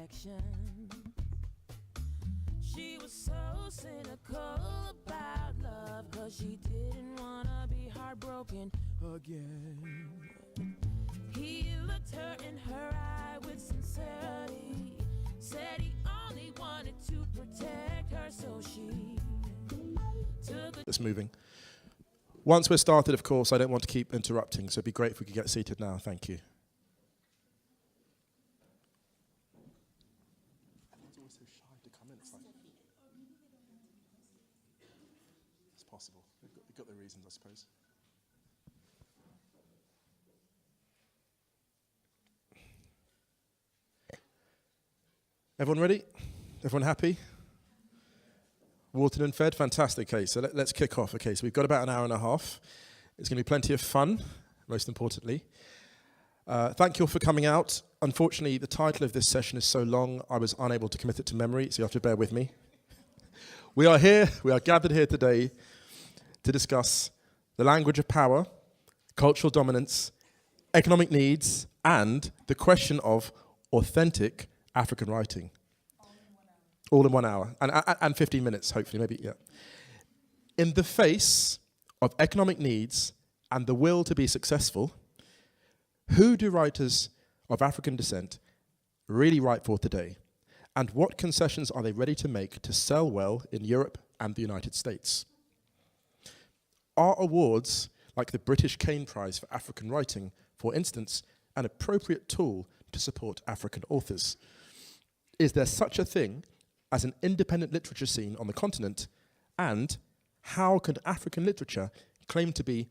affection. She was so cynical about love, 'cause she didn't wanna be heartbroken again. He looked her in her eye with sincerity, said he only wanted to protect her, so she took It's moving. Once we're started, of course, I don't want to keep interrupting, so it'd be great if we could get seated now. Thank you. Everyone's always so shy to come in. It's possible. They've got their reasons, I suppose. Everyone ready? Everyone happy? Watered and fed? Fantastic. Okay, so let's kick off. Okay, so we've got about an hour and a half. It's going to be plenty of fun, most importantly. Thank you all for coming out. Unfortunately, the title of this session is so long, I was unable to commit it to memory, so you have to bear with me. We are gathered here today to discuss the language of power, cultural dominance, economic needs, and the question of authentic African writing. All in 1 hour, and 15 minutes, hopefully, maybe, yeah. In the face of economic needs and the will to be successful, who do writers of African descent really write for today? And what concessions are they ready to make to sell well in Europe and the United States? Are awards like the British Kane Prize for African Writing, for instance, an appropriate tool to support African authors? Is there such a thing as an independent literature scene on the continent? And how can African literature claim to be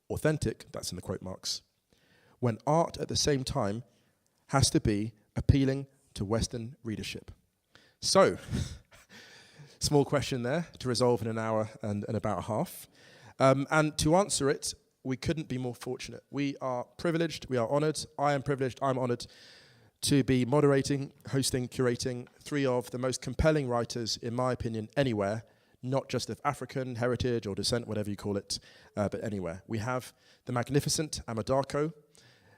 authentic, that's in the quote marks, when art at the same time has to be appealing to Western readership? So, small question there to resolve in an hour and about a half. And to answer it, we couldn't be more fortunate. We are privileged, we are honored. I am privileged, I'm honored to be moderating, hosting, curating 3 of the most compelling writers, in my opinion, anywhere, not just of African heritage or descent, whatever you call it, but anywhere. We have the magnificent Amma Darko,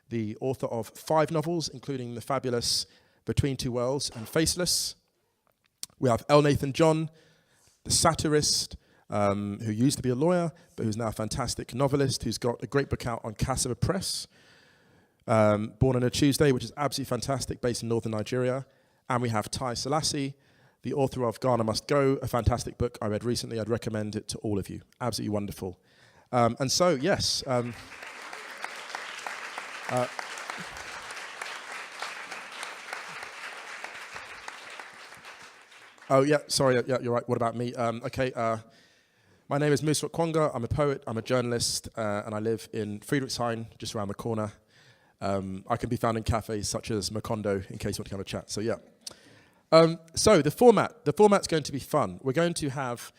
the author of 5 novels, including the fabulous Between Two Worlds and Faceless. We have Elnathan John, the satirist, who used to be a lawyer, but who's now a fantastic novelist, who's got a great book out on Cassava Press, Born on a Tuesday, which is absolutely fantastic, based in Northern Nigeria. And we have Taiye Selasi, the author of Ghana Must Go, a fantastic book I read recently. I'd recommend it to all of you. Absolutely wonderful. And so, yes. Oh, yeah, sorry, yeah, you're right. What about me? Okay, my name is Musa Okwonga. I'm a poet, I'm a journalist, and I live in Friedrichshain, just around the corner. I can be found in cafes such as Macondo, in case you want to come and chat. So yeah. So the format's going to be fun. We're going to have,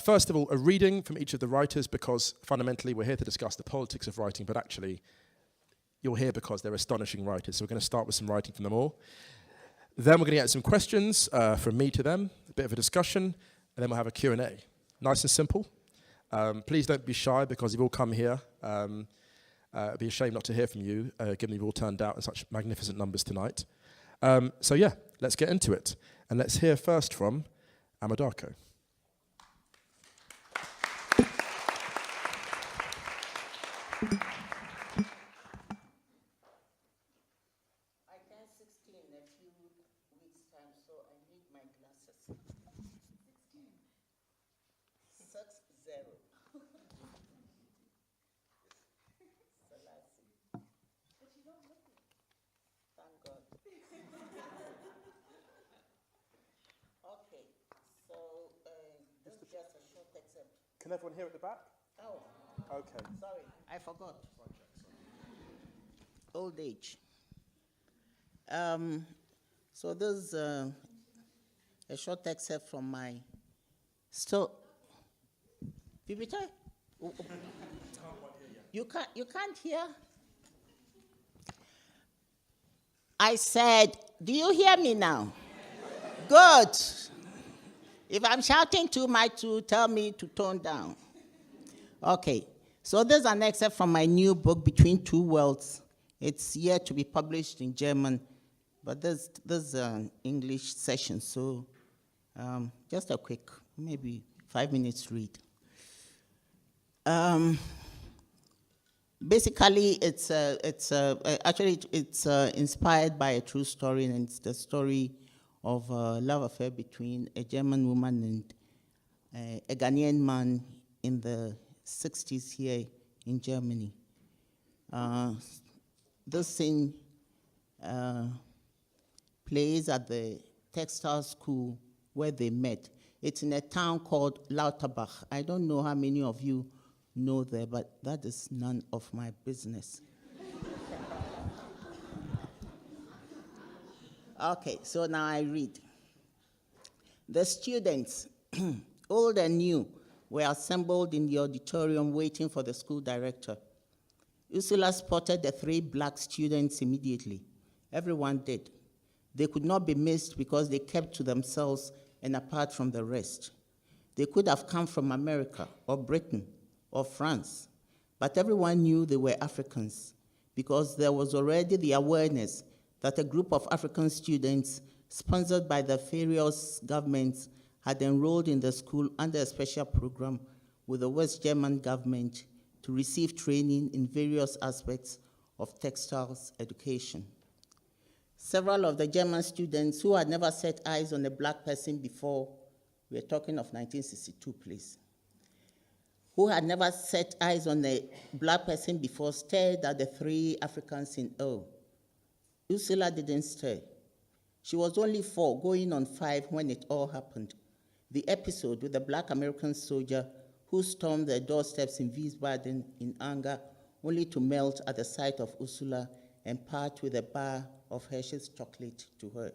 first of all, a reading from each of the writers, because fundamentally we're here to discuss the politics of writing, but actually you're here because they're astonishing writers. So we're going to start with some writing from them all. Then we're going to get some questions from me to them, a bit of a discussion, and then we'll have a Q&A. Nice and simple. Please don't be shy, because you've all come here. It'd be a shame not to hear from you, given you've all turned out in such magnificent numbers tonight. So yeah, let's get into it. And let's hear first from Amma Darko. I turned 16 in a few weeks' time, so I need my glasses. 16. 6-0. Selasi. But you don't look it. Thank God. Okay, so this is just a short excerpt. Can everyone hear at the back? Oh, Okay. sorry, I forgot. Old age. So this is a short excerpt from my Vivita? You can't hear? I said, do you hear me now? Good. If I'm shouting too much, tell me to tone down. Okay. So there's an excerpt from my new book, Between Two Worlds. It's yet to be published in German, but there's an English session, so just a quick, maybe 5 minutes read. Basically, it's inspired by a true story, and it's the story of a love affair between a German woman and a Ghanaian man in the 60s here in Germany. This scene plays at the textile school where they met. It's in a town called Lauterbach. I don't know how many of you know there, but that is none of my business. Okay, so now I read. The students, old and new, were assembled in the auditorium waiting for the school director. Ursula spotted the 3 black students immediately. Everyone did. They could not be missed because they kept to themselves and apart from the rest. They could have come from America or Britain or France, but everyone knew they were Africans because there was already the awareness that a group of African students sponsored by the various governments had enrolled in the school under a special program with the West German government to receive training in various aspects of textiles education. Several of the German students who had never set eyes on a black person before, we're talking of 1962, please, who had never set eyes on a black person before stared at the 3 Africans in awe. Ursula didn't stir. She was only 4, going on 5 when it all happened. The episode with the black American soldier who stormed the doorsteps in Wiesbaden in anger, only to melt at the sight of Ursula and part with a bar of Hershey's chocolate to her.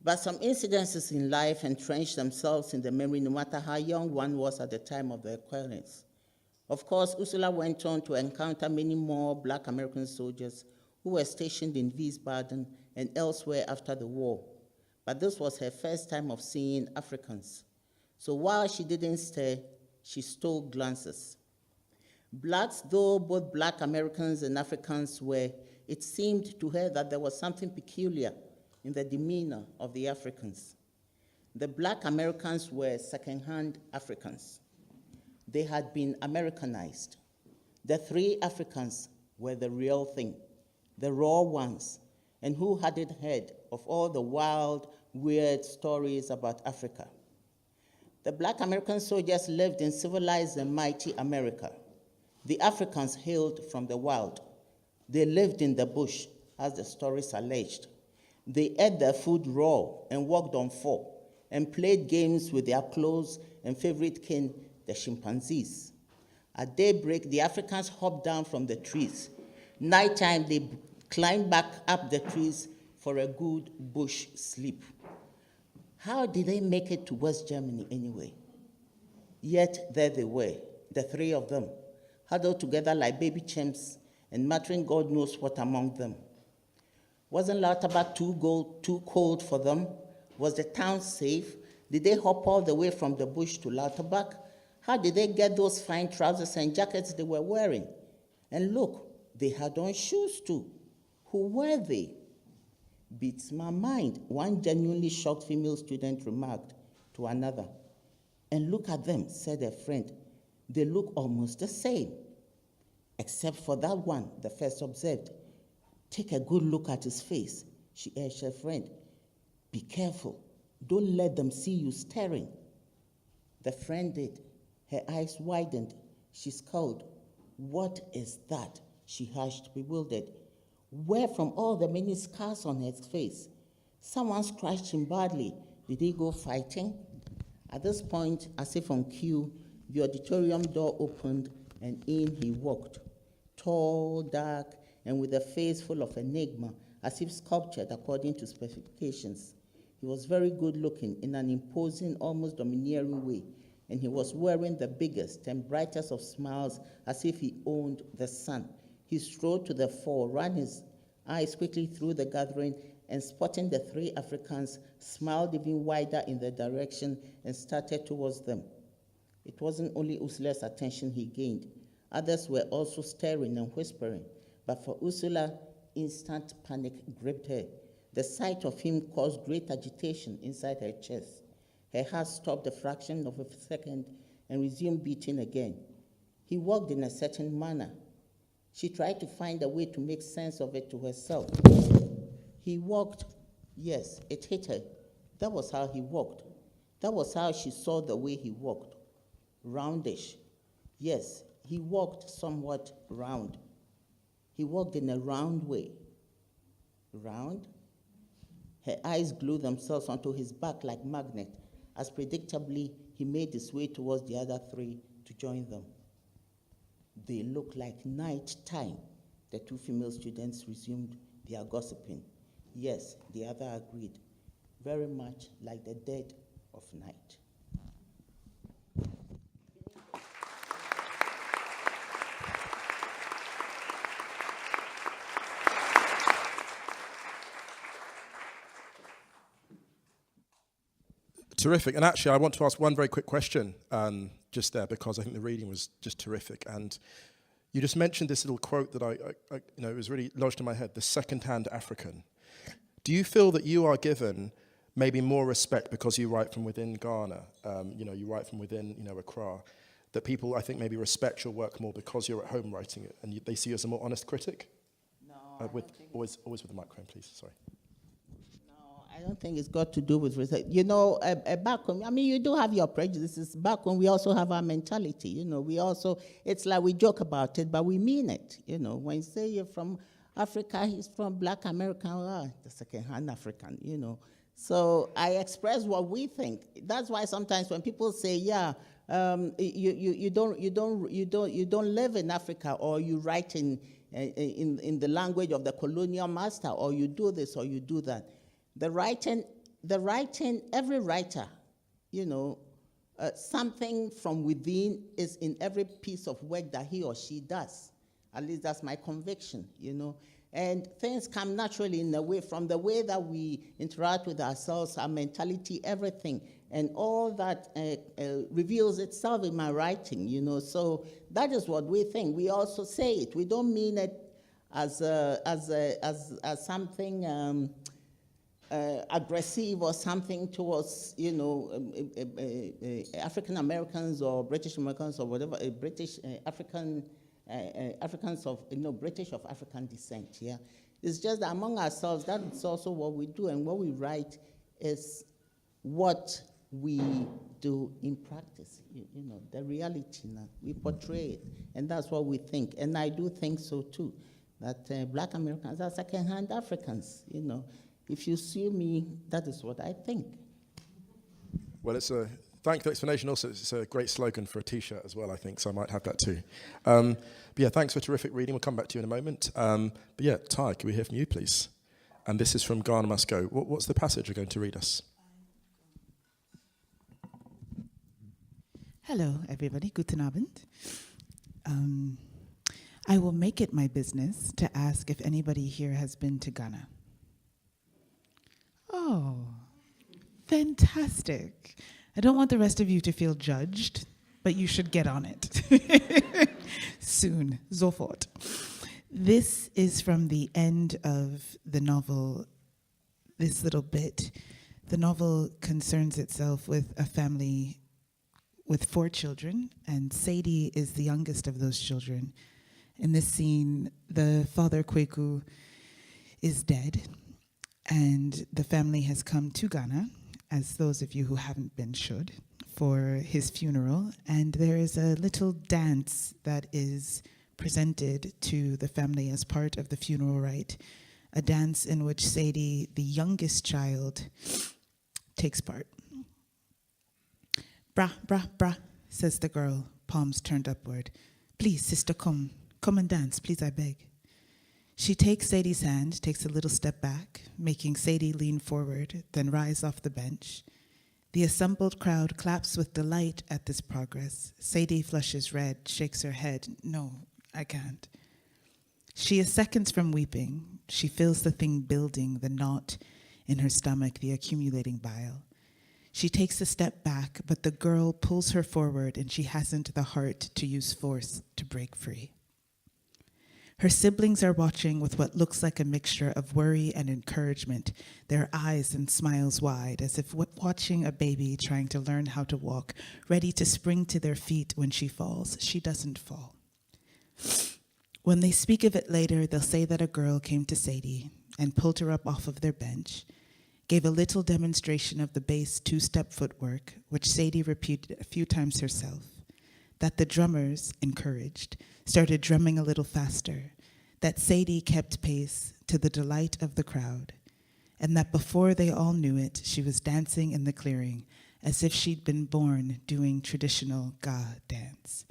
But some incidences in life entrenched themselves in the memory, no matter how young one was at the time of the occurrence. Of course, Ursula went on to encounter many more black American soldiers who were stationed in Wiesbaden and elsewhere after the war. But this was her first time of seeing Africans. So while she didn't stare, she stole glances. Blacks, though both black Americans and Africans were, it seemed to her that there was something peculiar in the demeanor of the Africans. The black Americans were second-hand Africans. They had been Americanized. The 3 Africans were the real thing, the raw ones, and who hadn't heard of all the wild, weird stories about Africa. The black American soldiers lived in civilized and mighty America. The Africans hailed from the wild. They lived in the bush, as the stories alleged. They ate their food raw and walked on 4 and played games with their close and favorite kin, the chimpanzees. At daybreak, the Africans hopped down from the trees. Nighttime, they climbed back up the trees for a good bush sleep. How did they make it to West Germany anyway? Yet there they were, the 3 of them, huddled together like baby chimps and muttering God knows what among them. Wasn't Lauterbach too cold for them? Was the town safe? Did they hop all the way from the bush to Lauterbach? How did they get those fine trousers and jackets they were wearing? And look, they had on shoes too. Who were they? Beats my mind, one genuinely shocked female student remarked to another. And look at them, said a friend. They look almost the same. Except for that one, the first observed. Take a good look at his face, she urged her friend. Be careful. Don't let them see you staring. The friend did. Her eyes widened. She scowled. What is that? She hushed, bewildered. Where from all the many scars on his face? Someone scratched him badly. Did he go fighting? At this point, as if on cue, the auditorium door opened and in he walked. Tall, dark, and with a face full of enigma, as if sculptured according to specifications. He was very good looking in an imposing, almost domineering way, and he was wearing the biggest and brightest of smiles as if he owned the sun. He strode to the fore, ran his eyes quickly through the gathering, and spotting the 3 Africans, smiled even wider in their direction and started towards them. It wasn't only Ursula's attention he gained. Others were also staring and whispering, but for Ursula, instant panic gripped her. The sight of him caused great agitation inside her chest. Her heart stopped a fraction of a second and resumed beating again. He walked in a certain manner. She tried to find a way to make sense of it to herself. He walked, yes, it hit her. That was how he walked. That was how she saw the way he walked. Roundish. Yes, he walked somewhat round. He walked in a round way. Round? Her eyes glued themselves onto his back like magnet, as predictably he made his way towards the other three to join them. They looked like night time. The two female students resumed their gossiping. Yes, the other agreed. Very much like the dead of night. Terrific. And actually, I want to ask one very quick question just there, because I think the reading was just terrific. And you just mentioned this little quote that it was really lodged in my head, the second-hand African. Do you feel that you are given maybe more respect because you write from within Ghana, you write from within, Accra, that people, I think, maybe respect your work more because you're at home writing it, and they see you as a more honest critic? No, always with the microphone, please, sorry. I don't think it's got to do with respect. Back home, you do have your prejudices. Back home, we also have our mentality. It's like we joke about it, but we mean it. When you say you're from Africa, he's from Black American, the second-hand African. So I express what we think. That's why sometimes when people say, you don't live in Africa, or you write in the language of the colonial master, or you do this or you do that. The writing, every writer, something from within is in every piece of work that he or she does. At least that's my conviction, And things come naturally from the way that we interact with ourselves, our mentality, everything. And all that reveals itself in my writing, So that is what we think. We also say it. We don't mean it as something aggressive or something towards, African Americans or British Americans or whatever, British Africans of British of African descent. Yeah, it's just that among ourselves. That's also what we do, and what we write is what we do in practice. The reality now we portray it, and that's what we think. And I do think so too, that Black Americans are second-hand Africans. If you sue me, that is what I think. Well, thank you for the explanation. Also, it's a great slogan for a T-shirt as well, I think, so I might have that too. But yeah, thanks for terrific reading. We'll come back to you in a moment. But yeah, Taiye, can we hear from you, please? And this is from Ghana Must Go. What's the passage you're going to read us? Hello, everybody. Guten Abend. I will make it my business to ask if anybody here has been to Ghana. Oh, fantastic. I don't want the rest of you to feel judged, but you should get on it. Soon, sofort. This is from the end of the novel, this little bit. The novel concerns itself with a family with 4 children, and Sadie is the youngest of those children. In this scene, the father, Kweku, is dead, and the family has come to Ghana, as those of you who haven't been should, for his funeral. And there is a little dance that is presented to the family as part of the funeral rite, a dance in which Sadie, the youngest child, takes part. Bra, bra, bra, says the girl, palms turned upward. Please, sister, come and dance, please, I beg. She takes Sadie's hand, takes a little step back, making Sadie lean forward, then rise off the bench. The assembled crowd claps with delight at this progress. Sadie flushes red, shakes her head. No, I can't. She is seconds from weeping. She feels the thing building, the knot in her stomach, the accumulating bile. She takes a step back, but the girl pulls her forward, and she hasn't the heart to use force to break free. Her siblings are watching with what looks like a mixture of worry and encouragement, their eyes and smiles wide, as if watching a baby trying to learn how to walk, ready to spring to their feet when she falls. She doesn't fall. When they speak of it later, they'll say that a girl came to Sadie and pulled her up off of their bench, gave a little demonstration of the base two-step footwork, which Sadie repeated a few times herself, that the drummers, encouraged, started drumming a little faster, that Sadie kept pace to the delight of the crowd, and that before they all knew it, she was dancing in the clearing as if she'd been born doing traditional Ga dance.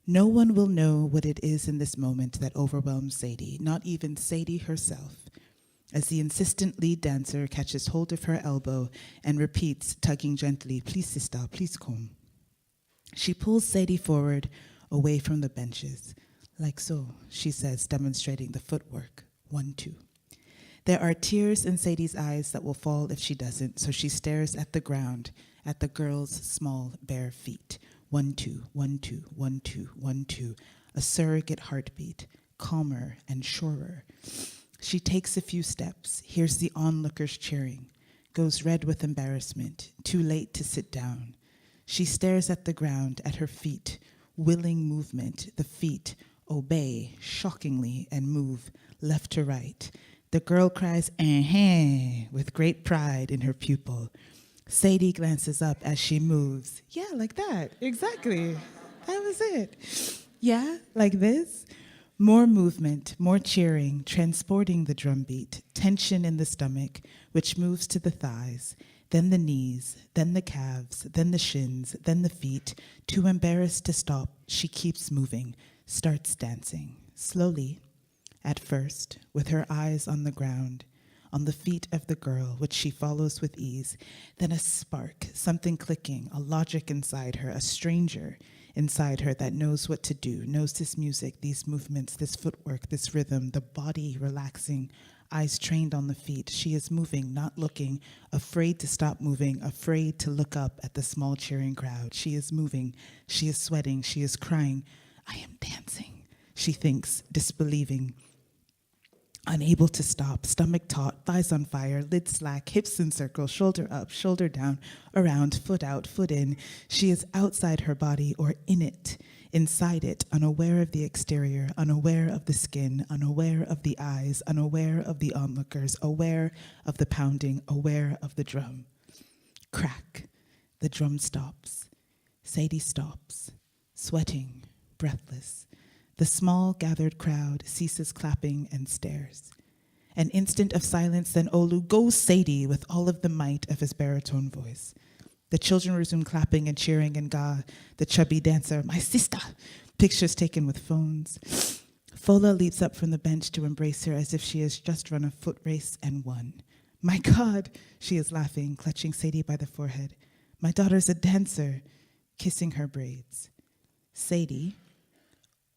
No one will know what it is in this moment that overwhelms Sadie, not even Sadie herself, as the insistent lead dancer catches hold of her elbow and repeats, tugging gently, "Please, sister, please come." She pulls Sadie forward, away from the benches. "Like so," she says, demonstrating the footwork. 1, 2. There are tears in Sadie's eyes that will fall if she doesn't, so she stares at the ground, at the girl's small, bare feet. 1, 2, 1, 2, 1, 2, 1, 2. A surrogate heartbeat, calmer and surer. She takes a few steps, hears the onlookers cheering, goes red with embarrassment, too late to sit down. She stares at the ground, at her feet, willing movement, the feet obey shockingly and move left to right. The girl cries, with great pride in her pupil. Sadie glances up as she moves. Yeah, like that, exactly. That was it. Yeah, like this. More movement, more cheering, transporting the drumbeat, tension in the stomach, which moves to the thighs, then the knees, then the calves, then the shins, then the feet. Too embarrassed to stop, she keeps moving, starts dancing, slowly, at first, with her eyes on the ground, on the feet of the girl, which she follows with ease. Then a spark, something clicking, a logic inside her, a stranger inside her that knows what to do, knows this music, these movements, this footwork, this rhythm, the body relaxing, eyes trained on the feet. She is moving, not looking, afraid to stop moving, afraid to look up at the small cheering crowd. She is moving, she is sweating, she is crying. I am dancing, she thinks, disbelieving. Unable to stop, stomach taut, thighs on fire, lid slack, hips in circle, shoulder up, shoulder down, around, foot out, foot in. She is outside her body or in it, inside it, unaware of the exterior, unaware of the skin, unaware of the eyes, unaware of the onlookers, aware of the pounding, aware of the drum. Crack, the drum stops. Sadie stops, sweating, breathless. The small gathered crowd ceases clapping and stares. An instant of silence, then Olu goes Sadie with all of the might of his baritone voice. The children resume clapping and cheering, and Ga, the chubby dancer, my sister, pictures taken with phones. Fola leaps up from the bench to embrace her as if she has just run a foot race and won. My God, she is laughing, clutching Sadie by the forehead. My daughter's a dancer, kissing her braids. Sadie,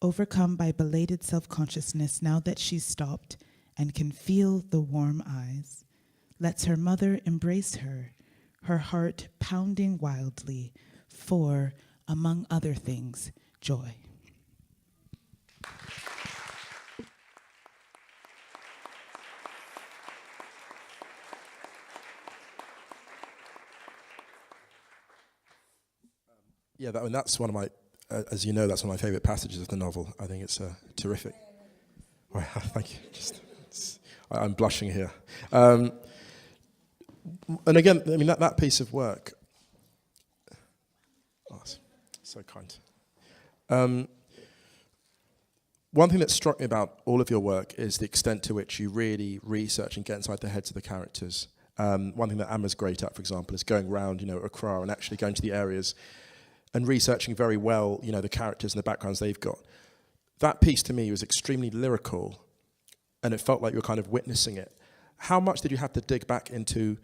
overcome by belated self-consciousness now that she's stopped and can feel the warm eyes, lets her mother embrace her, her heart pounding wildly for, among other things, joy. Yeah, that's one of my, as you know, that's one of my favourite passages of the novel. I think it's terrific. Well, thank you. I'm blushing here. And again, I mean, that piece of work, so kind. One thing that struck me about all of your work is the extent to which you really research and get inside the heads of the characters. One thing that Amma's great at, for example, is going around, Accra and actually going to the areas and researching very well, the characters and the backgrounds they've got. That piece to me was extremely lyrical, and it felt like you were kind of witnessing it. How much did you have to dig back into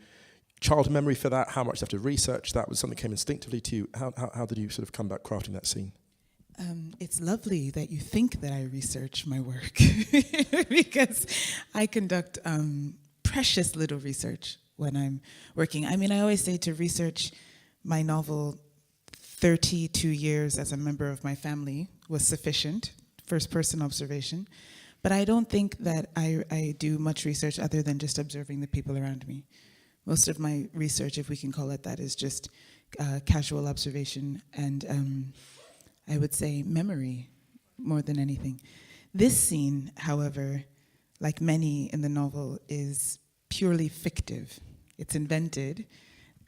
childhood memory for that? How much did you have to research that? Was something that came instinctively to you? How did you sort of come back crafting that scene? It's lovely that you think that I research my work because I conduct precious little research when I'm working. I mean, I always say to research my novel, 32 years as a member of my family was sufficient, first-person observation. But I don't think that I do much research other than just observing the people around me. Most of my research, if we can call it that, is just casual observation and I would say memory more than anything. This scene, however, like many in the novel, is purely fictive. It's invented,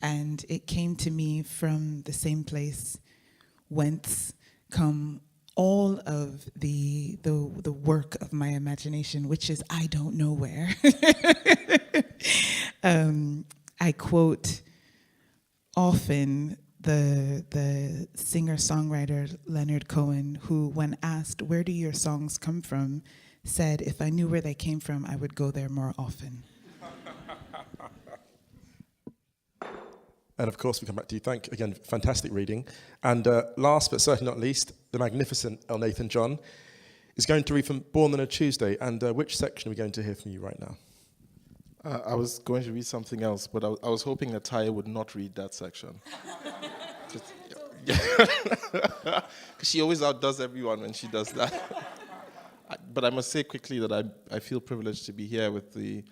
and it came to me from the same place whence come all of the work of my imagination, which is I don't know where. I quote often the singer-songwriter Leonard Cohen, who, when asked, "Where do your songs come from?" said, "If I knew where they came from, I would go there more often." And of course, we come back to you. Again, fantastic reading. And last but certainly not least, the magnificent Elnathan John is going to read from Born on a Tuesday. And which section are we going to hear from you right now? I was going to read something else, but I was hoping that Taiye would not read that section. Because she always outdoes everyone when she does that. But I must say quickly that I feel privileged to be here with the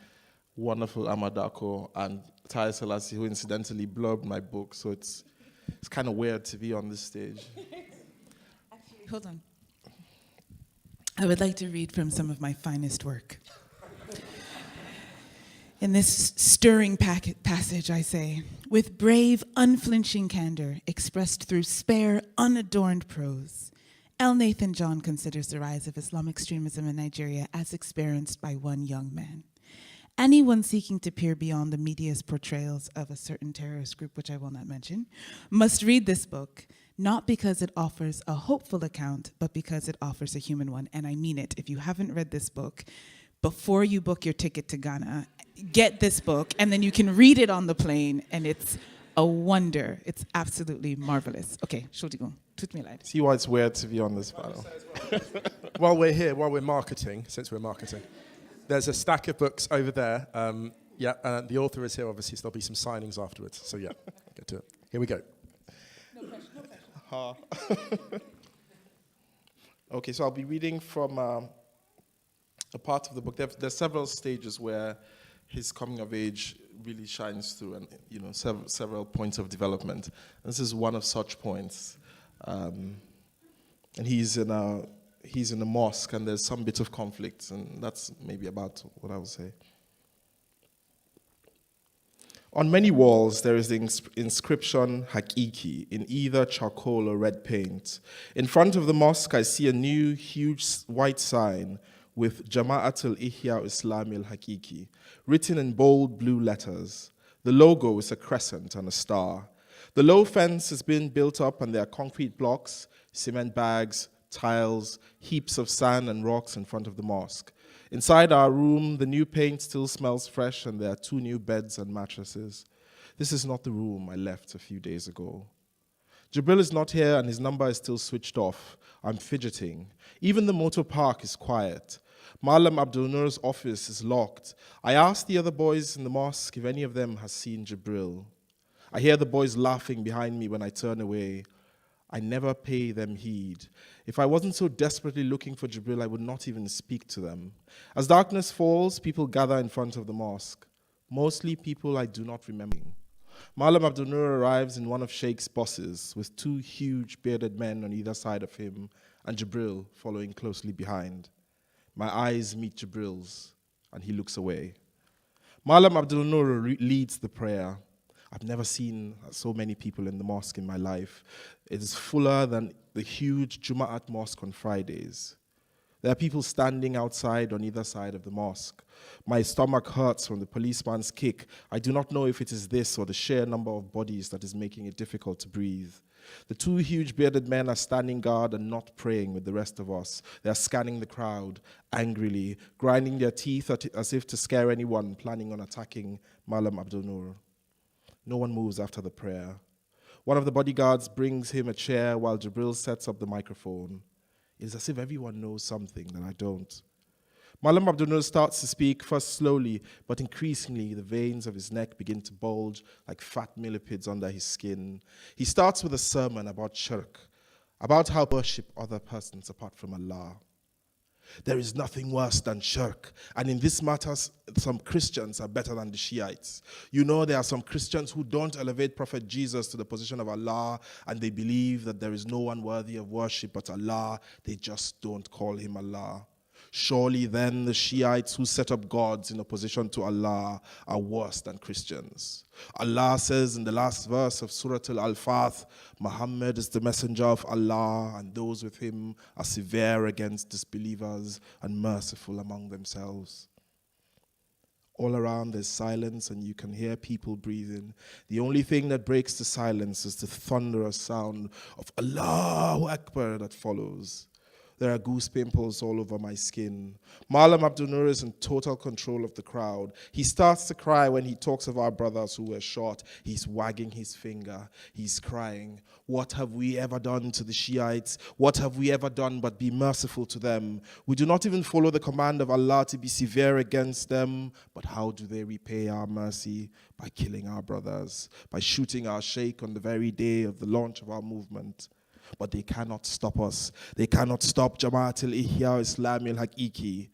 wonderful Amma Darko and Taiye Selasi, who incidentally blurbed my book, so it's kind of weird to be on this stage. Actually, hold on. I would like to read from some of my finest work. In this stirring passage, I say, with brave, unflinching candor expressed through spare, unadorned prose, Elnathan John considers the rise of Islamic extremism in Nigeria as experienced by one young man. Anyone seeking to peer beyond the media's portrayals of a certain terrorist group, which I will not mention, must read this book, not because it offers a hopeful account, but because it offers a human one. And I mean it. If you haven't read this book, before you book your ticket to Ghana, get this book, and then you can read it on the plane, and it's a wonder. It's absolutely marvelous. Okay, Shodigo, tut me leid. See why it's weird to be on this panel. While we're here, while we're marketing, since we're marketing, there's a stack of books over there. The author is here, obviously, so there'll be some signings afterwards. So yeah, get to it. Here we go. No pressure. Okay, so I'll be reading from a part of the book. There's several stages where his coming of age really shines through, and several points of development. And this is one of such points. And he's in a mosque, and there's some bit of conflict, and that's maybe about what I would say. On many walls, there is the inscription Hakiki in either charcoal or red paint. In front of the mosque, I see a new, huge white sign with Jama'at al-Ihya Islam al-Hakiki, written in bold blue letters. The logo is a crescent and a star. The low fence has been built up, and there are concrete blocks, cement bags, tiles, heaps of sand and rocks in front of the mosque. Inside our room, the new paint still smells fresh, and there are 2 new beds and mattresses. This is not the room I left a few days ago. Jibril is not here, and his number is still switched off. I'm fidgeting. Even the motor park is quiet. Malam Abdul Nur's office is locked. I asked the other boys in the mosque if any of them has seen Jibril. I hear the boys laughing behind me when I turn away. I never pay them heed. If I wasn't so desperately looking for Jibril, I would not even speak to them. As darkness falls, people gather in front of the mosque. Mostly people I do not remember. Malam Abdul Nur arrives in one of Sheikh's buses with 2 huge bearded men on either side of him and Jibril following closely behind. My eyes meet Jibril's, and he looks away. Malam Abdul Nur leads the prayer. I've never seen so many people in the mosque in my life. It is fuller than the huge Jum'at mosque on Fridays. There are people standing outside on either side of the mosque. My stomach hurts from the policeman's kick. I do not know if it is this or the sheer number of bodies that is making it difficult to breathe. The 2 huge bearded men are standing guard and not praying with the rest of us. They are scanning the crowd angrily, grinding their teeth as if to scare anyone planning on attacking Malam Abdul Nur. No one moves after the prayer. One of the bodyguards brings him a chair while Jibril sets up the microphone. It is as if everyone knows something that I don't. Malam Abdul Nur starts to speak, first slowly, but increasingly the veins of his neck begin to bulge like fat millipedes under his skin. He starts with a sermon about shirk, about how to worship other persons apart from Allah. There is nothing worse than shirk. And in this matter, some Christians are better than the Shiites. You know, there are some Christians who don't elevate Prophet Jesus to the position of Allah, and they believe that there is no one worthy of worship but Allah. They just don't call him Allah. Surely then the Shiites who set up gods in opposition to Allah are worse than Christians. Allah says in the last verse of Surah Al-Fath, Muhammad is the messenger of Allah, and those with him are severe against disbelievers and merciful among themselves. All around there's silence and you can hear people breathing. The only thing that breaks the silence is the thunderous sound of Allahu Akbar that follows. There are goose pimples all over my skin. Malam Abdul Nur is in total control of the crowd. He starts to cry when he talks of our brothers who were shot. He's wagging his finger. He's crying. What have we ever done to the Shiites? What have we ever done but be merciful to them? We do not even follow the command of Allah to be severe against them. But how do they repay our mercy? By killing our brothers, by shooting our sheikh on the very day of the launch of our movement. But they cannot stop us. They cannot stop Jamaat al-Ihya Islami al-Haqiqi.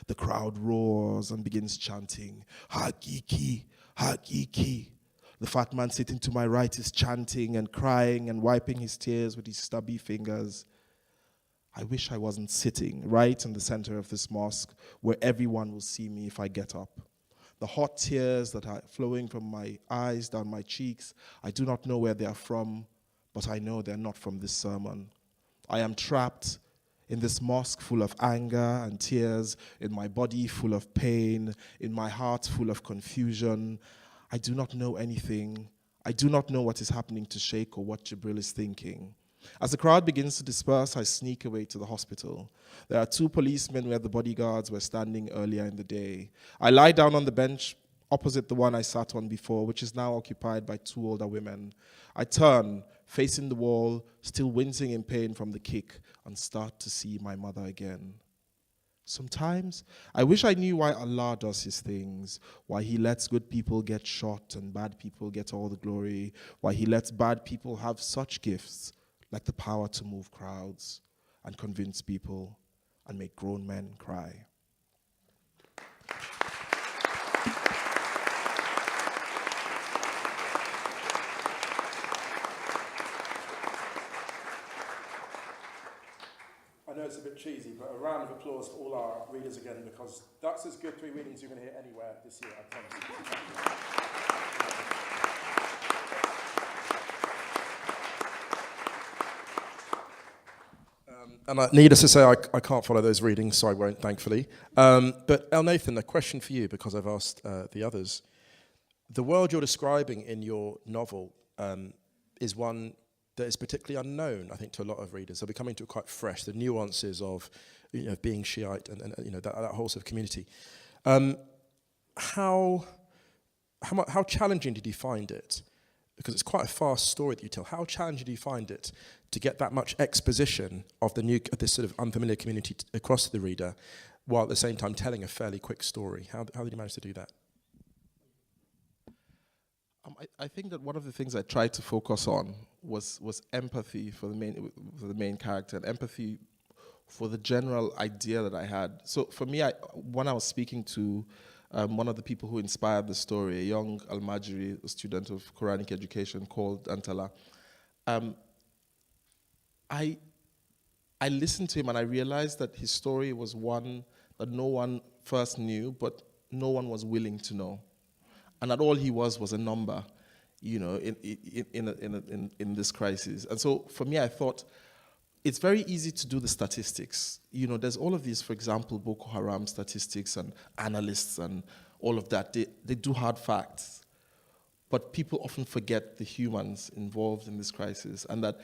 The crowd roars and begins chanting, Haqiqi, Haqiqi. The fat man sitting to my right is chanting and crying and wiping his tears with his stubby fingers. I wish I wasn't sitting right in the center of this mosque where everyone will see me if I get up. The hot tears that are flowing from my eyes down my cheeks, I do not know where they are from, but I know they're not from this sermon. I am trapped in this mosque full of anger and tears, in my body full of pain, in my heart full of confusion. I do not know anything. I do not know what is happening to Sheikh or what Jibril is thinking. As the crowd begins to disperse, I sneak away to the hospital. There are 2 policemen where the bodyguards were standing earlier in the day. I lie down on the bench opposite the one I sat on before, which is now occupied by 2 older women. I turn, facing the wall, still wincing in pain from the kick, and start to see my mother again. Sometimes, I wish I knew why Allah does his things, why he lets good people get shot and bad people get all the glory, why he lets bad people have such gifts, like the power to move crowds and convince people and make grown men cry. I know it's a bit cheesy, but a round of applause for all our readers again, because that's as good 3 readings you're going to hear anywhere this year, I promise you. And needless to say, I can't follow those readings, so I won't, thankfully. But Elnathan, a question for you, because I've asked the others. The world you're describing in your novel is one that is particularly unknown, I think, to a lot of readers. They're becoming to quite fresh, the nuances of being Shiite and that whole sort of community. How challenging did you find it? Because it's quite a fast story that you tell. How challenging do you find it to get that much exposition of this sort of unfamiliar community across to the reader, while at the same time telling a fairly quick story? How did you manage to do that? I think that one of the things I tried to focus on was empathy for the main character, and empathy for the general idea that I had. So for me, when I was speaking to one of the people who inspired the story, a young Almajiri, a student of Quranic education called Antala, I listened to him and I realized that his story was one that no one first knew, but no one was willing to know. And that all he was a number, in this crisis. And so for me, I thought it's very easy to do the statistics. There's all of these, for example, Boko Haram statistics and analysts and all of that. They do hard facts. But people often forget the humans involved in this crisis, and that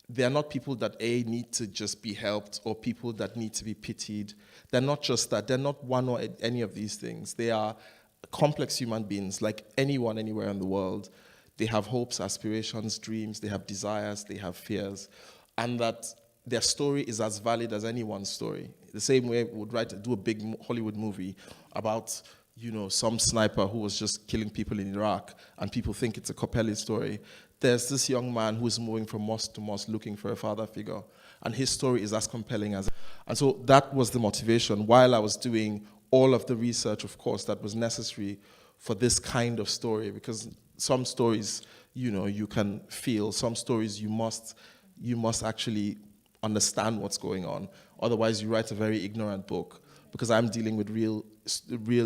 they are not people that need to just be helped, or people that need to be pitied. They're not just that. They're not one or any of these things. They are complex human beings like anyone anywhere in the world. They have hopes, aspirations, dreams, they have desires, they have fears, and that their story is as valid as anyone's story. The same way we would do a big Hollywood movie about some sniper who was just killing people in Iraq, and people think it's a compelling story. There's this young man who is moving from mosque to mosque looking for a father figure, and his story is as compelling as. And so that was the motivation while I was doing all of the research, of course, that was necessary for this kind of story, because some stories, you can feel, some stories you must actually understand what's going on. Otherwise, you write a very ignorant book, because I'm dealing with real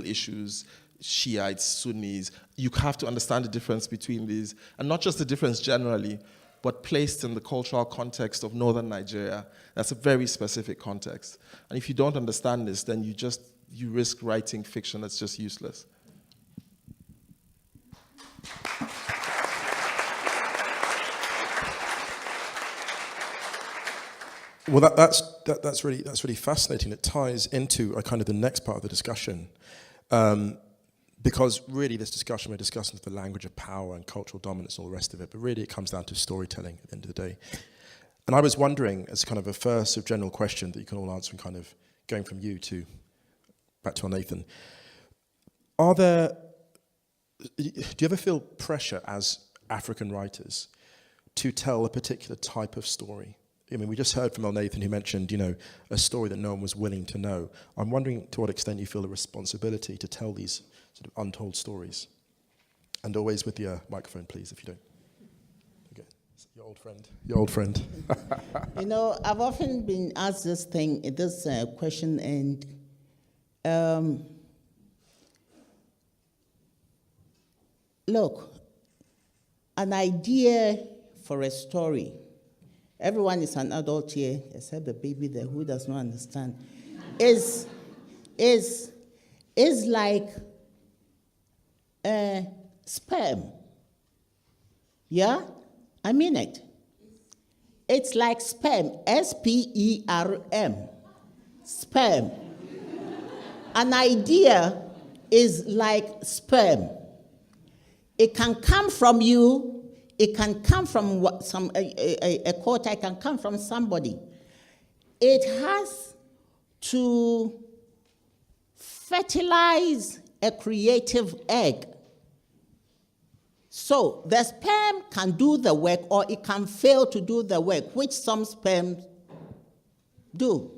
issues, Shiites, Sunnis. You have to understand the difference between these, and not just the difference generally, but placed in the cultural context of Northern Nigeria. That's a very specific context. And if you don't understand this, then you risk writing fiction that's just useless. Well, that's really fascinating. It ties into kind of the next part of the discussion, because really this discussion, we're discussing the language of power and cultural dominance and all the rest of it, but really it comes down to storytelling at the end of the day. And I was wondering, as kind of a first sort of general question that you can all answer, and kind of going from you to back to Elnathan, do you ever feel pressure as African writers to tell a particular type of story? I mean, we just heard from Elnathan, who mentioned, a story that no one was willing to know. I'm wondering to what extent you feel a responsibility to tell these sort of untold stories. And always with the microphone, please, if you don't. Okay. Your old friend. I've often been asked this question, and look, an idea for a story. Everyone is an adult here, except the baby there who does not understand. Is like sperm. Yeah? I mean it. It's like sperm. S-P-E-R-M. Sperm. An idea is like sperm. It can come from you. It can come from a quote. It can come from somebody. It has to fertilize a creative egg. So the sperm can do the work, or it can fail to do the work, which some sperm do.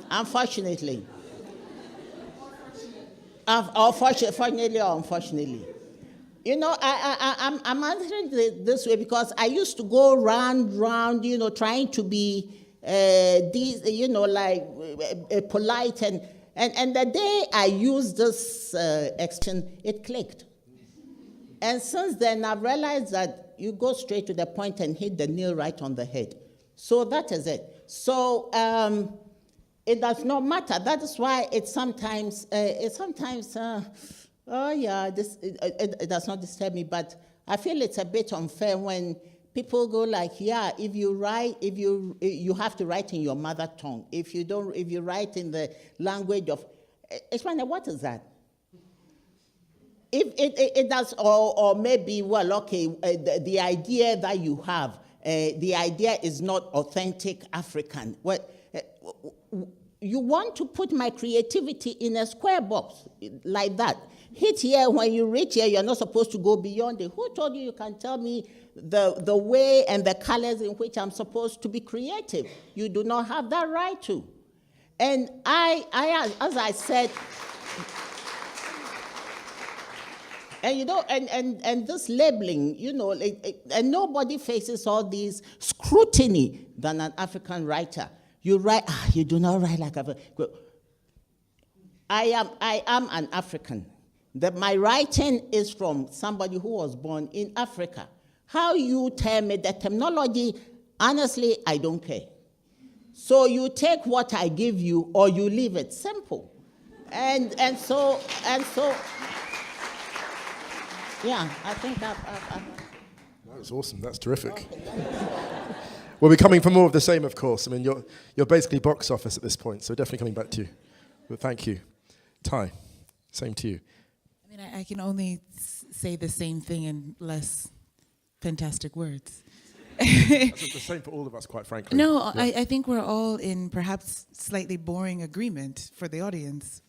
Unfortunately. Fortunately or unfortunately. I'm answering this way because I used to go round, trying to be polite, and the day I used this expression, it clicked. And since then, I've realized that you go straight to the point and hit the nail right on the head. So that is it. So it does not matter. That is why it sometimes it does not disturb me, but I feel it's a bit unfair when people go like, if you write, you have to write in your mother tongue. If you write in the language of, what is that? If it does, or maybe, the idea that you have, the idea is not authentic African. You want to put my creativity in a square box like that. Hit here, when you reach here, you're not supposed to go beyond it. Who told you can tell me the way and the colors in which I'm supposed to be creative? You do not have that right to. And I as I said, and this labeling, and nobody faces all these scrutiny than an African writer. You write, you do not write like a. I am an African. My writing is from somebody who was born in Africa. How you term it, the terminology, honestly, I don't care. So you take what I give you, or you leave it. Simple. And so. Yeah, I think That was awesome. That's terrific. Okay. Well, we're coming for more of the same, of course. I mean, you're basically box office at this point, so definitely coming back to you. But thank you. Taiye, same to you. I mean, I can only say the same thing in less fantastic words. That's the same for all of us, quite frankly. No, yeah. I think we're all in perhaps slightly boring agreement for the audience.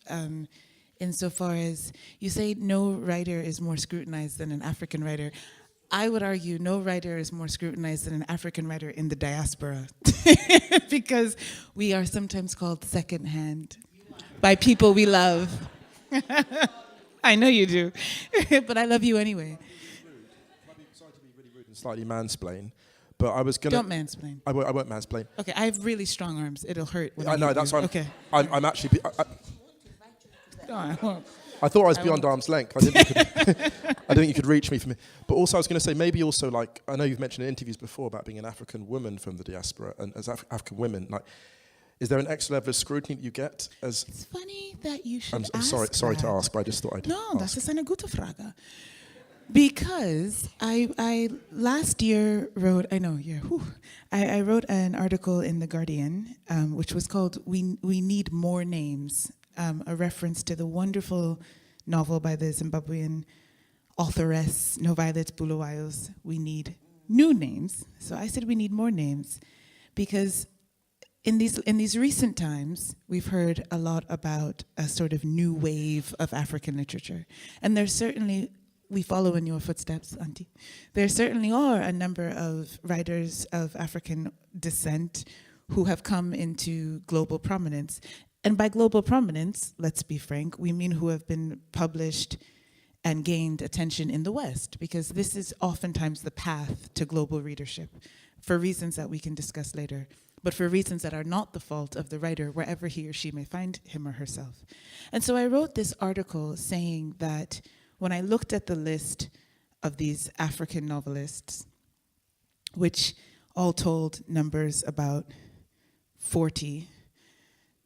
Insofar as you say no writer is more scrutinized than an African writer. I would argue no writer is more scrutinized than an African writer in the diaspora because we are sometimes called secondhand by people we love. I know you do, but I love you anyway. I'd be sorry to be really rude and slightly mansplain, but I was going to... Don't mansplain. I won't mansplain. Okay, I have really strong arms. It'll hurt. When I know, that's why okay. I'm actually... No, I won't. I thought I was beyond arm's length. I didn't think you could reach me from... But also I was going to say, maybe also, like, I know you've mentioned in interviews before about being an African woman from the diaspora, and as African women, like, is there an extra level of scrutiny that you get as... It's funny that you should I'm sorry to that. ask, but I just thought I'd No, ask. das ist eine gute Frage. Because I last year wrote, I wrote an article in The Guardian, which was called We Need More Names, a reference to the wonderful novel by the Zimbabwean authoress Novailete Bulawayo's We Need New Names. So I said we need more names because in these recent times, we've heard a lot about a sort of new wave of African literature. And there's certainly, we follow in your footsteps, Auntie. There certainly are a number of writers of African descent who have come into global prominence. And by global prominence, let's be frank, we mean who have been published and gained attention in the West, because this is oftentimes the path to global readership, for reasons that we can discuss later, but for reasons that are not the fault of the writer, wherever he or she may find him or herself. And so I wrote this article saying that when I looked at the list of these African novelists, which all told numbers about 40,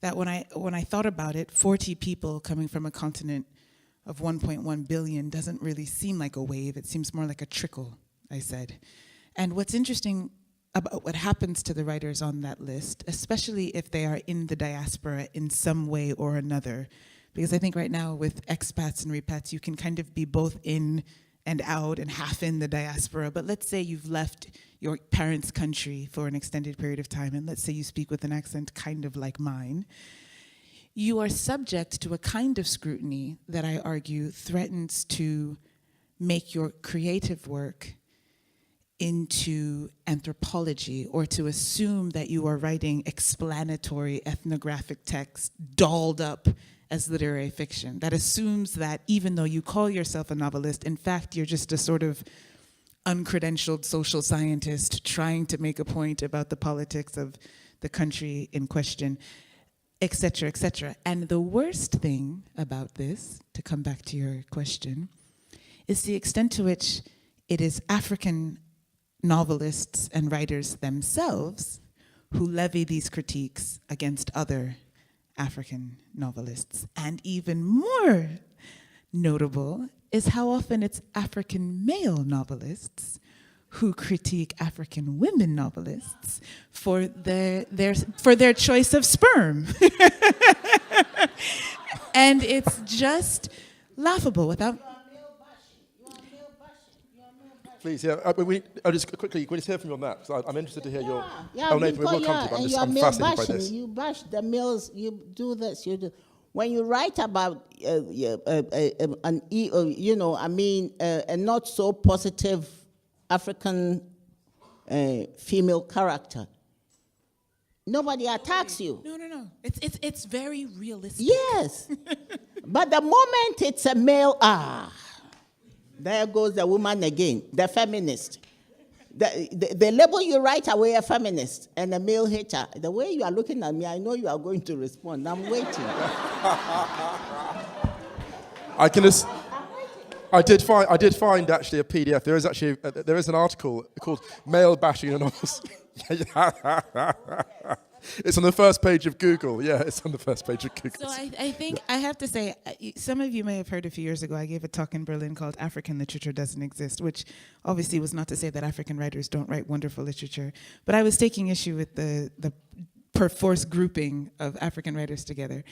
that when I thought about it, 40 people coming from a continent of 1.1 billion doesn't really seem like a wave, it seems more like a trickle, I said. And what's interesting about what happens to the writers on that list, especially if they are in the diaspora in some way or another, because I think right now with expats and repats, you can kind of be both in and out and half in the diaspora, but let's say you've left your parents' country for an extended period of time, and let's say you speak with an accent kind of like mine, you are subject to a kind of scrutiny that I argue threatens to make your creative work into anthropology, or to assume that you are writing explanatory ethnographic text dolled up as literary fiction. That assumes that even though you call yourself a novelist, in fact, you're just a sort of uncredentialed social scientist trying to make a point about the politics of the country in question, et cetera, et cetera. And the worst thing about this, to come back to your question, is the extent to which it is African novelists and writers themselves who levy these critiques against other African novelists. And even more notable is how often it's African male novelists who critique African women novelists for their choice of sperm. And it's just laughable without... Please, yeah. I'll just quickly, can we just hear from you on that? Because I'm interested to hear your... Yeah, oh, Nathan, we'll come to you. I'm fascinated by this. You bash the males, you do this, you do... When you write about a not so positive African female character, nobody attacks you. No. It's very realistic. Yes. But the moment it's a male, there goes the woman again, the feminist. The label you write away a feminist and a male hater. The way you are looking at me, I know you are going to respond. I'm waiting. I did find actually a PDF. There is an article called "Male Bashing in Novels." It's on the first page of Google. Yeah, it's on the first page of Google. So I think I have to say, some of you may have heard a few years ago, I gave a talk in Berlin called African Literature Doesn't Exist, which obviously was not to say that African writers don't write wonderful literature, but I was taking issue with the perforce grouping of African writers together.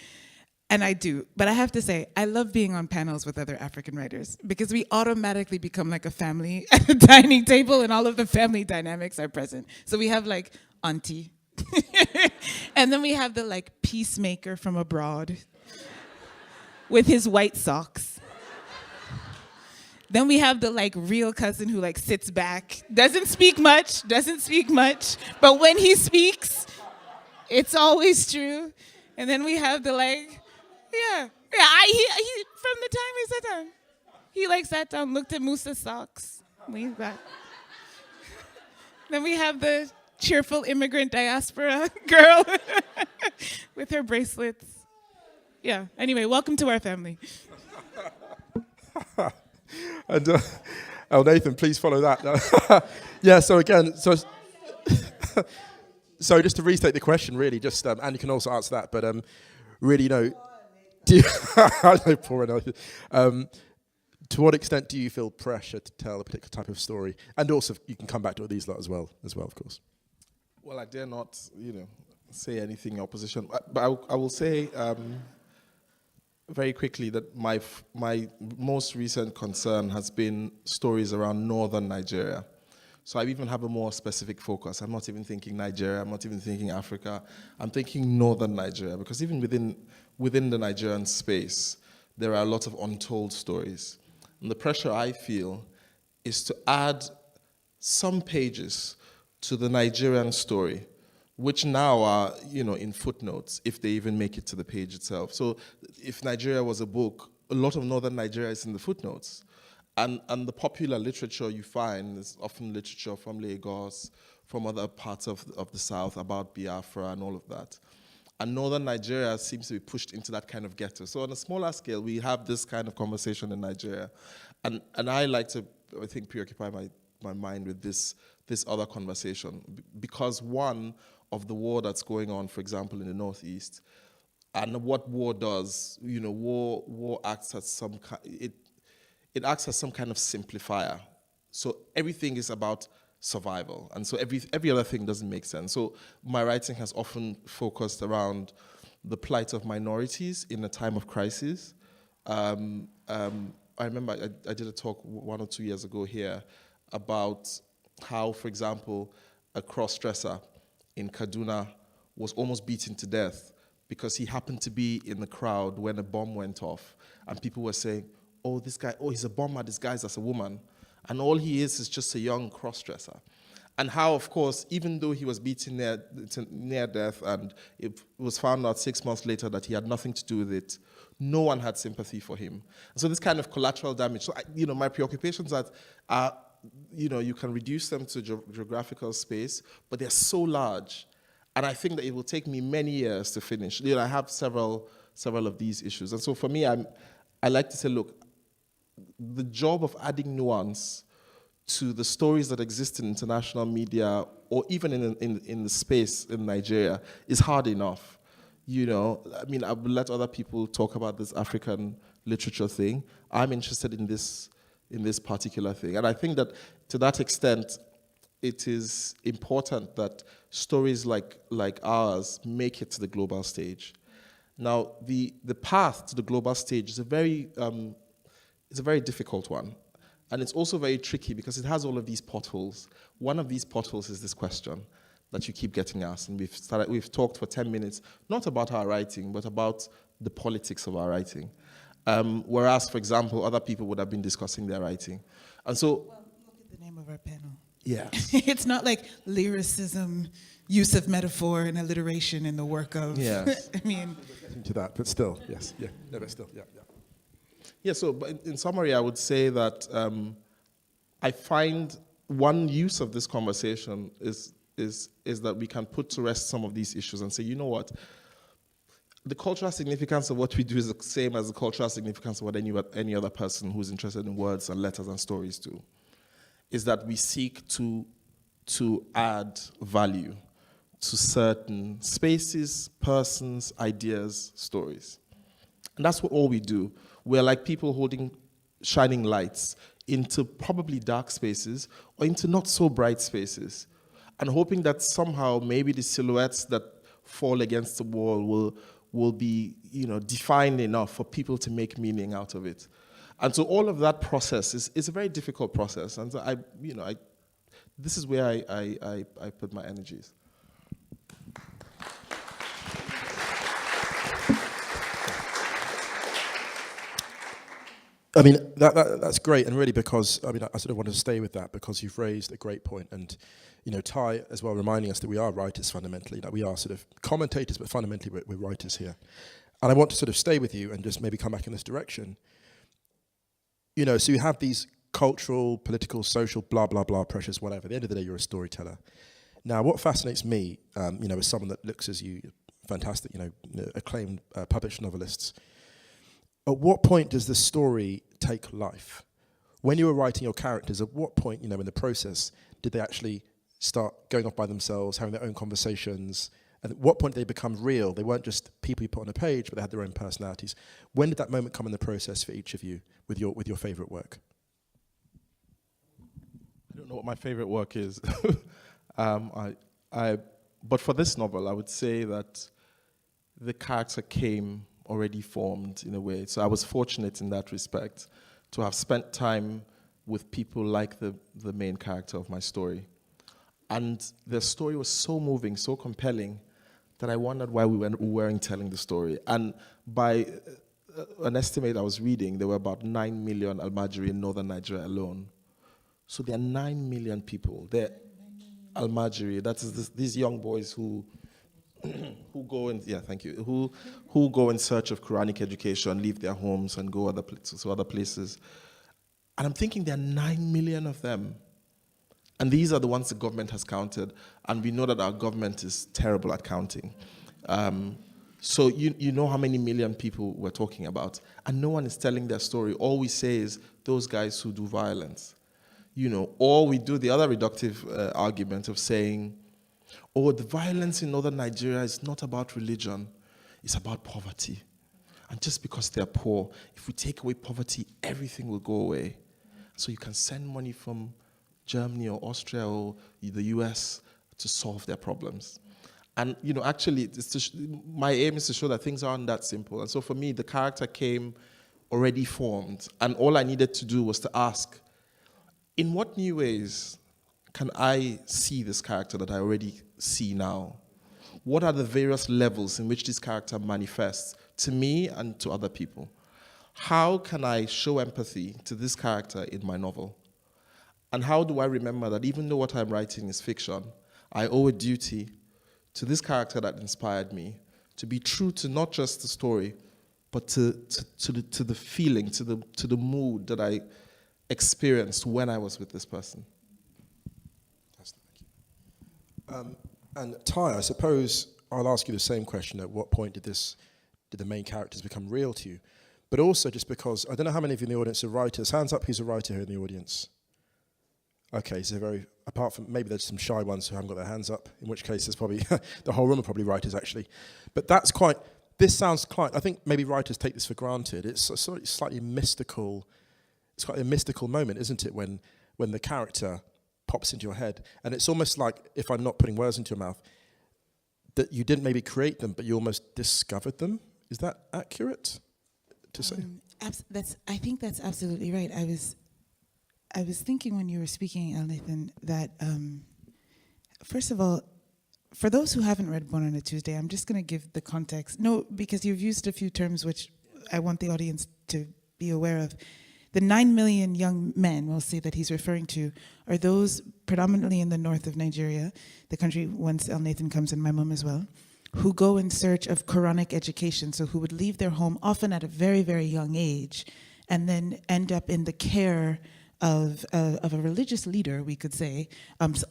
And I do, but I have to say, I love being on panels with other African writers because we automatically become like a family at a dining table and all of the family dynamics are present. So we have like auntie, and then we have the like peacemaker from abroad with his white socks. Then we have the like real cousin who like sits back, doesn't speak much, but when he speaks, it's always true. And then we have the like, he from the time he sat down, he like sat down, looked at Musa's socks, leaned back. Then we have the cheerful immigrant diaspora girl with her bracelets. Yeah, anyway, welcome to our family. And Elnathan, please follow that. Yeah, so again, so just to restate the question, really, just and you can also answer that, but really, do you, I know, poor Elnathan. To what extent do you feel pressure to tell a particular type of story? And also, you can come back to these lot as well, of course. Well, I dare not, say anything in opposition, but I will say very quickly that my most recent concern has been stories around Northern Nigeria. So I even have a more specific focus. I'm not even thinking Nigeria, I'm not even thinking Africa. I'm thinking Northern Nigeria, because even within the Nigerian space, there are a lot of untold stories. And the pressure I feel is to add some pages to the Nigerian story, which now are, in footnotes, if they even make it to the page itself. So if Nigeria was a book, a lot of Northern Nigeria is in the footnotes. And the popular literature you find is often literature from Lagos, from other parts of the South, about Biafra and all of that. And Northern Nigeria seems to be pushed into that kind of ghetto. So on a smaller scale, we have this kind of conversation in Nigeria. And I like to, I think, preoccupy my mind with this other conversation, because one of the war that's going on, for example, in the Northeast, and what war does, war acts as it acts as some kind of simplifier. So everything is about survival, and so every other thing doesn't make sense. So my writing has often focused around the plight of minorities in a time of crisis. I remember I did a talk 1 or 2 years ago here about how, for example, a cross-dresser in Kaduna was almost beaten to death because he happened to be in the crowd when a bomb went off, and people were saying, "Oh, this guy, he's a bomber disguised as a woman," and all he is just a young cross-dresser. And how, of course, even though he was beaten near death, and it was found out 6 months later that he had nothing to do with it, no one had sympathy for him. And so this kind of collateral damage. So, my preoccupations are, you can reduce them to geographical space, but they're so large. And I think that it will take me many years to finish. I have several of these issues. And so for me, I like to say, look, the job of adding nuance to the stories that exist in international media, or even in the space in Nigeria, is hard enough. I will let other people talk about this African literature thing. I'm interested in this particular thing. And I think that to that extent, it is important that stories like ours make it to the global stage. Now, the path to the global stage is a very difficult one. And it's also very tricky because it has all of these potholes. One of these potholes is this question that you keep getting asked. And we've talked for 10 minutes, not about our writing, but about the politics of our writing. Whereas, for example, other people would have been discussing their writing. And so... Well, look at the name of our panel. Yeah. It's not like lyricism, use of metaphor and alliteration in the work of... Yes. To that, but still, yes. Yeah. No, but still, yeah. Yeah, so but in summary, I would say that I find one use of this conversation is that we can put to rest some of these issues and say, you know what, the cultural significance of what we do is the same as the cultural significance of what any other person who's interested in words and letters and stories do, is that we seek to add value to certain spaces, persons, ideas, stories. And that's all we do. We're like people holding shining lights into probably dark spaces or into not so bright spaces, and hoping that somehow maybe the silhouettes that fall against the wall will be, defined enough for people to make meaning out of it. And so all of that process is a very difficult process. And so this is where I put my energies. I mean, that's great, and really because, I mean, I sort of want to stay with that because you've raised a great point, and, you know, Taiye as well reminding us that we are writers fundamentally, that we are sort of commentators, but fundamentally we're writers here. And I want to sort of stay with you and just maybe come back in this direction. You know, so you have these cultural, political, social, blah, blah, blah pressures, whatever. At the end of the day, you're a storyteller. Now, what fascinates me, you know, as someone that looks as you, fantastic, you know, acclaimed published novelists, at what point does the story take life? When you were writing your characters, at what point, you know, in the process, did they actually start going off by themselves, having their own conversations? And at what point did they become real? They weren't just people you put on a page, but they had their own personalities. When did that moment come in the process for each of you with your favorite work? I don't know what my favorite work is. But for this novel, I would say that the character came already formed in a way. So I was fortunate in that respect to have spent time with people like the main character of my story. And the story was so moving, so compelling, that I wondered why we weren't telling the story. And by an estimate I was reading, there were about 9 million Almajiri in northern Nigeria alone. So there are 9 million people. They're Almajiri, that is these young boys who go in, who go in search of Quranic education, leave their homes and go other places. And I'm thinking there are 9 million of them. And these are the ones the government has counted. And we know that our government is terrible at counting. So you know how many million people we're talking about. And no one is telling their story. All we say is those guys who do violence. You know, or we do the other reductive argument of saying, oh, the violence in northern Nigeria is not about religion, it's about poverty. And just because they're poor, if we take away poverty, everything will go away. So you can send money from Germany or Austria or the US to solve their problems. And, you know, actually, my aim is to show that things aren't that simple. And so for me, the character came already formed. And all I needed to do was to ask, in what new ways can I see this character that I already see now? What are the various levels in which this character manifests to me and to other people? How can I show empathy to this character in my novel? And how do I remember that even though what I'm writing is fiction, I owe a duty to this character that inspired me to be true to not just the story, but to the feeling, to the mood that I experienced when I was with this person. And Taiye, I suppose I'll ask you the same question. At what point did the main characters become real to you? But also just because, I don't know how many of you in the audience are writers. Hands up who's a writer here in the audience. Okay, so apart from, maybe there's some shy ones who haven't got their hands up, in which case there's probably, the whole room are probably writers actually. But this sounds quite, I think maybe writers take this for granted. It's a sort of slightly mystical, it's quite a mystical moment, isn't it, when the character pops into your head. And it's almost like, if I'm not putting words into your mouth, that you didn't maybe create them, but you almost discovered them. Is that accurate to say? I think that's absolutely right. I was thinking when you were speaking, Elnathan, that first of all, for those who haven't read Born on a Tuesday, I'm just going to give the context. No, because you've used a few terms which I want the audience to be aware of. The 9 million young men, we'll say, that he's referring to are those predominantly in the north of Nigeria, the country whence Elnathan comes and my mum as well, who go in search of Quranic education, so who would leave their home often at a very, very young age and then end up in the care of a religious leader, we could say,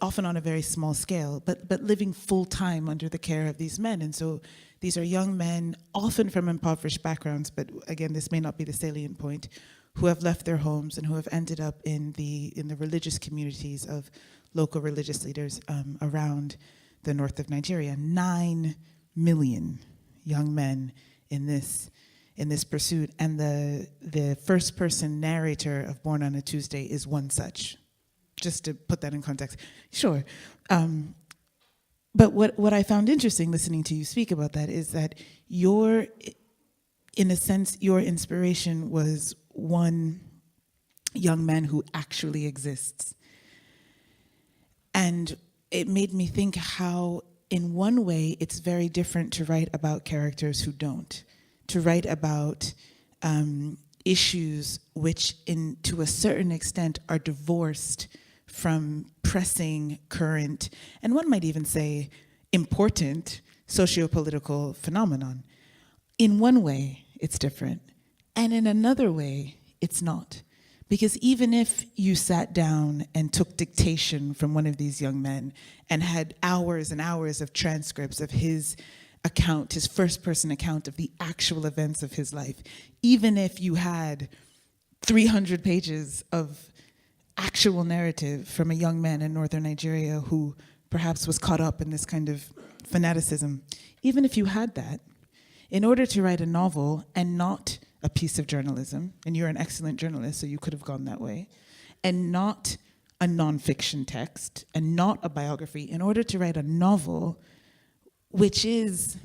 often on a very small scale, but living full time under the care of these men. And so these are young men, often from impoverished backgrounds, but again, this may not be the salient point, who have left their homes and who have ended up in the religious communities of local religious leaders around the north of Nigeria. 9 million young men in this pursuit, and the first person narrator of Born on a Tuesday is one such. Just to put that in context, sure. But what I found interesting listening to you speak about that is that in a sense, your inspiration was one young man who actually exists. And it made me think how, in one way, it's very different to write about characters who don't. To write about issues which, to a certain extent, are divorced from pressing, current, and one might even say important socio-political phenomenon. In one way, it's different, and in another way, it's not. Because even if you sat down and took dictation from one of these young men and had hours and hours of transcripts of his account, his first-person account of the actual events of his life, even if you had 300 pages of actual narrative from a young man in Northern Nigeria who perhaps was caught up in this kind of fanaticism, even if you had that, in order to write a novel and not a piece of journalism, and you're an excellent journalist, so you could have gone that way, and not a nonfiction text, and not a biography, in order to write a novel which is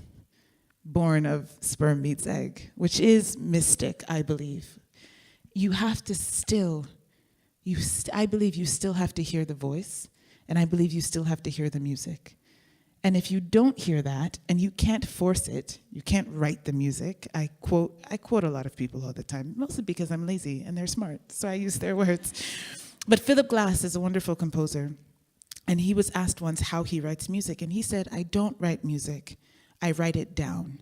born of sperm meets egg, which is mystic, I believe, you have to still, I believe you still have to hear the voice, and I believe you still have to hear the music. And if you don't hear that, and you can't force it, you can't write the music. I quote a lot of people all the time, mostly because I'm lazy and they're smart, so I use their words. But Philip Glass is a wonderful composer, and he was asked once how he writes music, and he said, I don't write music, I write it down.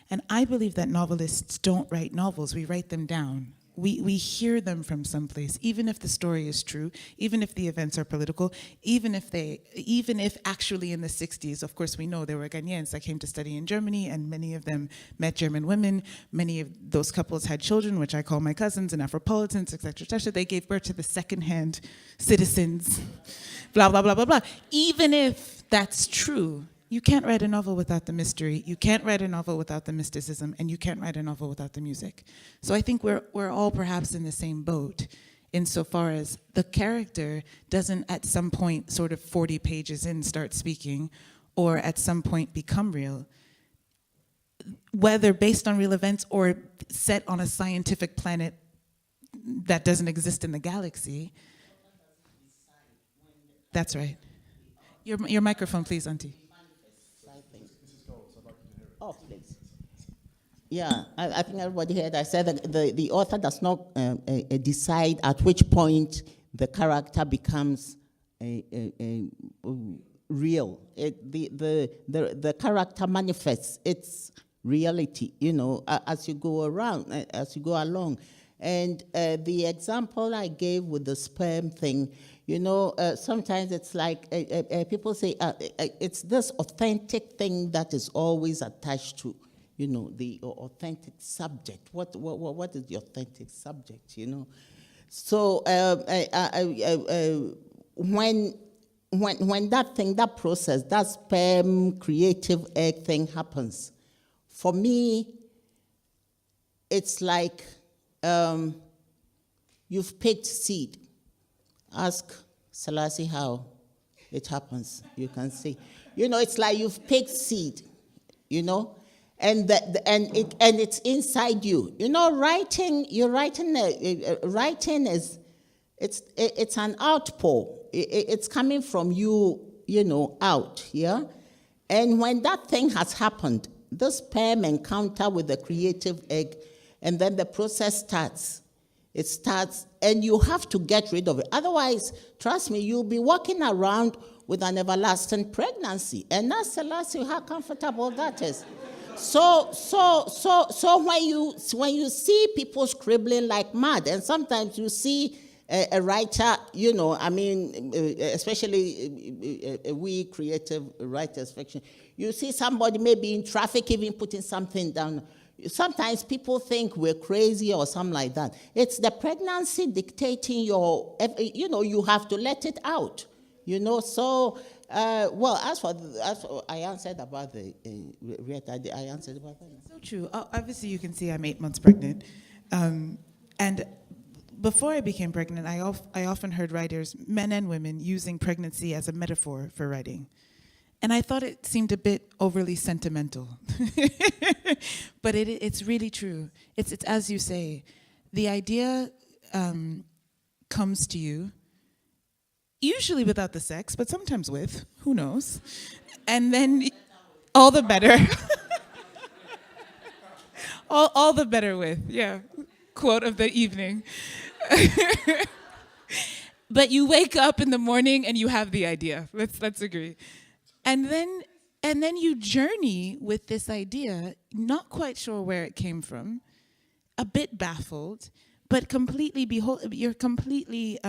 And I believe that novelists don't write novels, we write them down. We hear them from someplace, even if the story is true, even if the events are political, even if actually in the 60s, of course we know there were Ghanaians that came to study in Germany, and many of them met German women. Many of those couples had children, which I call my cousins and Afropolitans, et cetera, et cetera. They gave birth to the second-hand citizens, blah, blah, blah, blah, blah. Even if that's true, you can't write a novel without the mystery, you can't write a novel without the mysticism, and you can't write a novel without the music. So I think we're all perhaps in the same boat insofar as the character doesn't at some point sort of 40 pages in start speaking, or at some point become real. Whether based on real events or set on a scientific planet that doesn't exist in the galaxy. That's right. Your microphone, please, Auntie. Oh, please. Yeah, I think everybody heard I said that the author does not decide at which point the character becomes real. The character manifests its reality, as you go along. And the example I gave with the sperm thing, sometimes it's like people say it's this authentic thing that is always attached to, the authentic subject. What is the authentic subject? So when that thing, that process, that sperm creative egg thing happens, for me, it's like you've picked seed. Ask Selasi how it happens. You can see. It's like you've picked seed, and it's inside you. Writing is it's an outpour. It's coming from you, out, yeah? And when that thing has happened, the sperm encounter with the creative egg, and then the process starts. It starts, and you have to get rid of it. Otherwise, trust me, you'll be walking around with an everlasting pregnancy. And that's Selasi, how comfortable that is. So when you see people scribbling like mad, and sometimes you see a writer, especially we creative writers, fiction, you see somebody maybe in traffic even putting something down. Sometimes people think we're crazy or something like that. It's the pregnancy dictating you have to let it out, So, as for I answered about I answered about that. So true. Obviously, you can see I'm 8 months pregnant. And before I became pregnant, I often heard writers, men and women, using pregnancy as a metaphor for writing. And I thought it seemed a bit overly sentimental. But it's really true. It's as you say, the idea comes to you, usually without the sex, but sometimes with, who knows? And then all the better. all the better with, yeah. quote of the evening. But you wake up in the morning and you have the idea. Let's agree. And then you journey with this idea, not quite sure where it came from, a bit baffled, but you're completely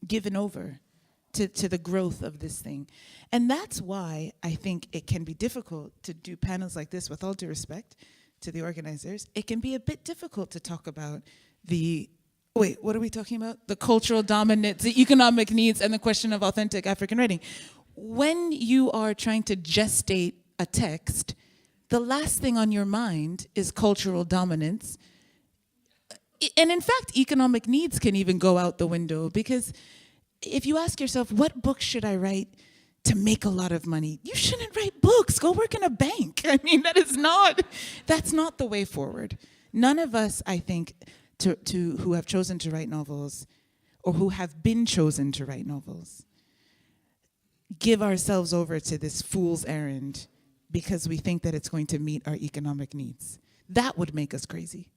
given over to the growth of this thing. And that's why I think it can be difficult to do panels like this, with all due respect to the organizers. It can be a bit difficult to talk about what are we talking about? The cultural dominance, the economic needs, and the question of authentic African writing. When you are trying to gestate a text, the last thing on your mind is cultural dominance. And in fact, economic needs can even go out the window, because if you ask yourself, what book should I write to make a lot of money? You shouldn't write books. Go work in a bank. I mean, that's not the way forward. None of us, I think, who have chosen to write novels, or who have been chosen to write novels, give ourselves over to this fool's errand because we think that it's going to meet our economic needs. That would make us crazy.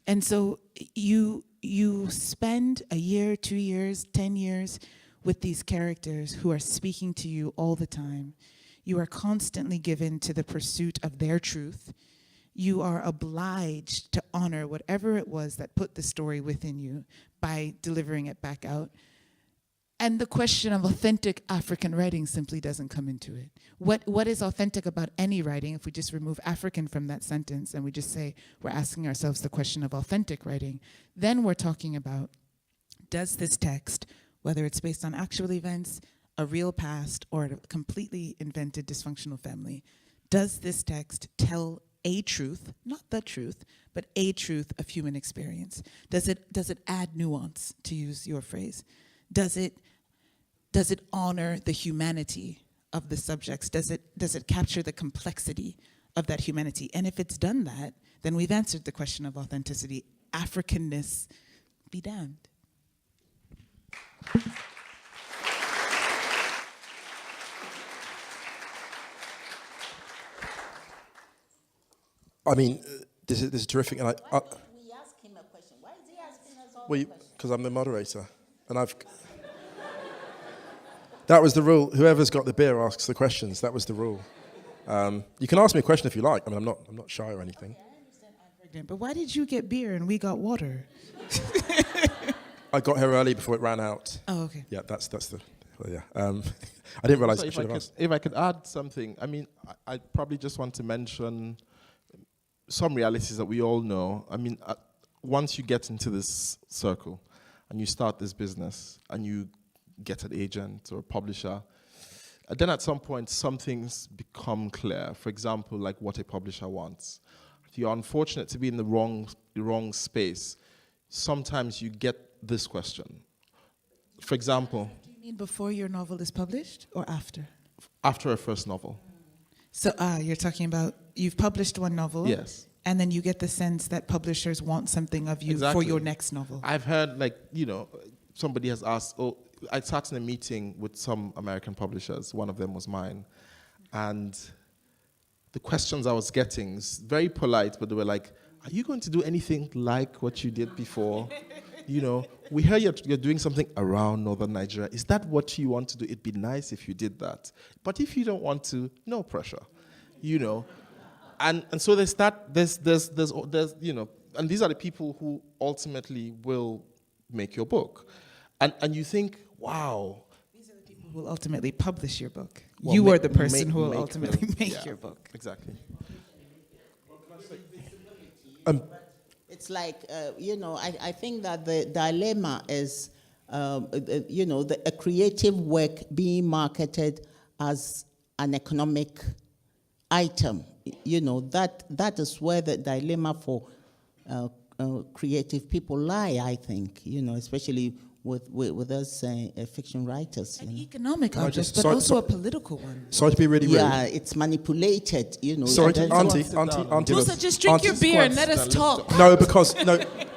And so you spend a year, 2 years, 10 years with these characters who are speaking to you all the time. You are constantly given to the pursuit of their truth. You are obliged to honor whatever it was that put the story within you by delivering it back out. And the question of authentic African writing simply doesn't come into it. What is authentic about any writing, if we just remove African from that sentence and we just say we're asking ourselves the question of authentic writing, then we're talking about, does this text, whether it's based on actual events, a real past, or a completely invented dysfunctional family, does this text tell a truth, not the truth, but a truth of human experience? Does it add nuance, to use your phrase? Does it honor the humanity of the subjects? Does it capture the complexity of that humanity? And if it's done that, then we've answered the question of authenticity. Africanness be damned. I mean, this is terrific. And Why don't we ask him a question? Why is he asking us all the questions? because I'm the moderator, and I've. That was the rule. Whoever's got the beer asks the questions. That was the rule. You can ask me a question if you like. I mean, I'm not shy or anything. Okay, I understand I'm pregnant, but why did you get beer and we got water? I got here early before it ran out. Oh, okay. Yeah, that's the. Well, yeah. I didn't realize So I should have asked. if I could add something, I mean, I probably just want to mention some realities that we all know. I mean, once you get into this circle and you start this business and you get an agent or a publisher, then at some point some things become clear. For example, like what a publisher wants. If you're unfortunate to be in the wrong space, sometimes you get this question. For example, Do you mean before your novel is published or after? after a first novel. So you're talking about you've published one novel. Yes. And then you get the sense that publishers want something of you for Exactly. your next novel. I've heard, somebody has asked, I sat in a meeting with some American publishers, one of them was mine, and the questions I was getting, is very polite, but they were like, are you going to do anything like what you did before? We hear you're doing something around Northern Nigeria. Is that what you want to do? It'd be nice if you did that. But if you don't want to, no pressure, And so there's and these are the people who ultimately will make your book. And you think, wow. These are the people who will ultimately publish your book. Well, you are the person who will make ultimately them, make yeah, your book. Exactly. It's like, I think that the dilemma is, a creative work being marketed as an economic item. That is where the dilemma for creative people lie, I think, especially with us fiction writers. An economic object, just- but sorry- also so- a political one. Sorry to be really rude. Yeah, it's manipulated, Sorry, and then- Auntie. Musa, just drink your beer and let us talk. No, because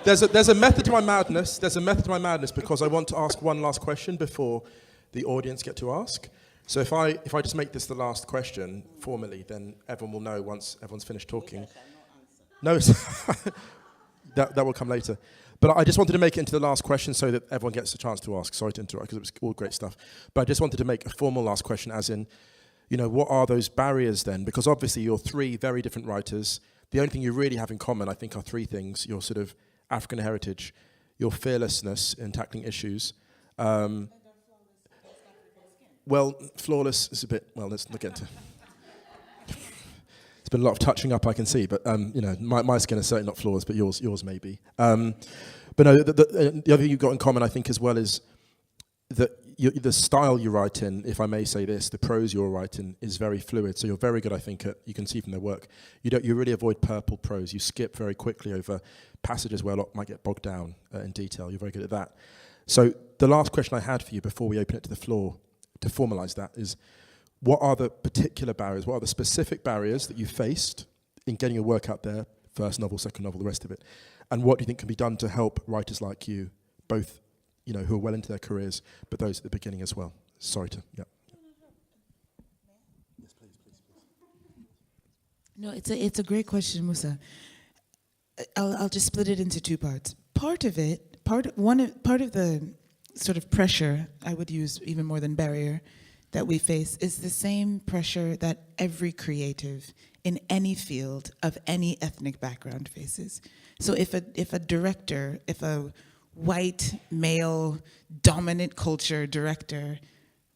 there's a method to my madness. There's a method to my madness because I want to ask one last question before the audience get to ask. So if I just make this the last question formally, then everyone will know once everyone's finished talking. No, that will come later. But I just wanted to make it into the last question so that everyone gets a chance to ask. Sorry to interrupt, because it was all great stuff. But I just wanted to make a formal last question, as in, what are those barriers then? Because obviously you're three very different writers. The only thing you really have in common, I think, are three things: your sort of African heritage, your fearlessness in tackling issues. Well, flawless is a bit. Well, let's look into. It's been a lot of touching up, I can see, but my skin is certainly not flawless, but yours may be. But no, the other thing you've got in common, I think, as well, is that the style you write in, if I may say this, the prose you're writing is very fluid. So you're very good, I think, you can see from their work. You really avoid purple prose. You skip very quickly over passages where a lot might get bogged down in detail. You're very good at that. So the last question I had for you before we open it to the floor to formalise that is, what are the particular barriers? What are the specific barriers that you faced in getting your work out there, first novel, second novel, the rest of it? And what do you think can be done to help writers like you, both who are well into their careers, but those at the beginning as well? Sorry to, yeah. Yes, please. No, it's a great question, Musa. I'll just split it into two parts. Part of the sort of pressure, I would use even more than barrier, that we face is the same pressure that every creative in any field of any ethnic background faces. So if a director, if a white, male, dominant culture director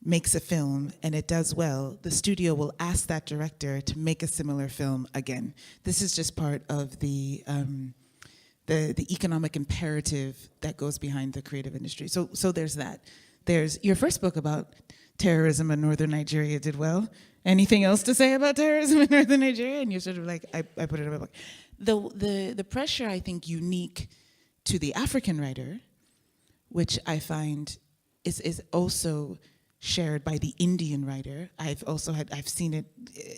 makes a film and it does well, the studio will ask that director to make a similar film again. This is just part of the economic imperative that goes behind the creative industry. So there's that. There's your first book about terrorism in Northern Nigeria did well. Anything else to say about terrorism in Northern Nigeria? And you're sort of like, I put it in my book. The pressure, I think, unique to the African writer, which I find is also shared by the Indian writer. I've seen it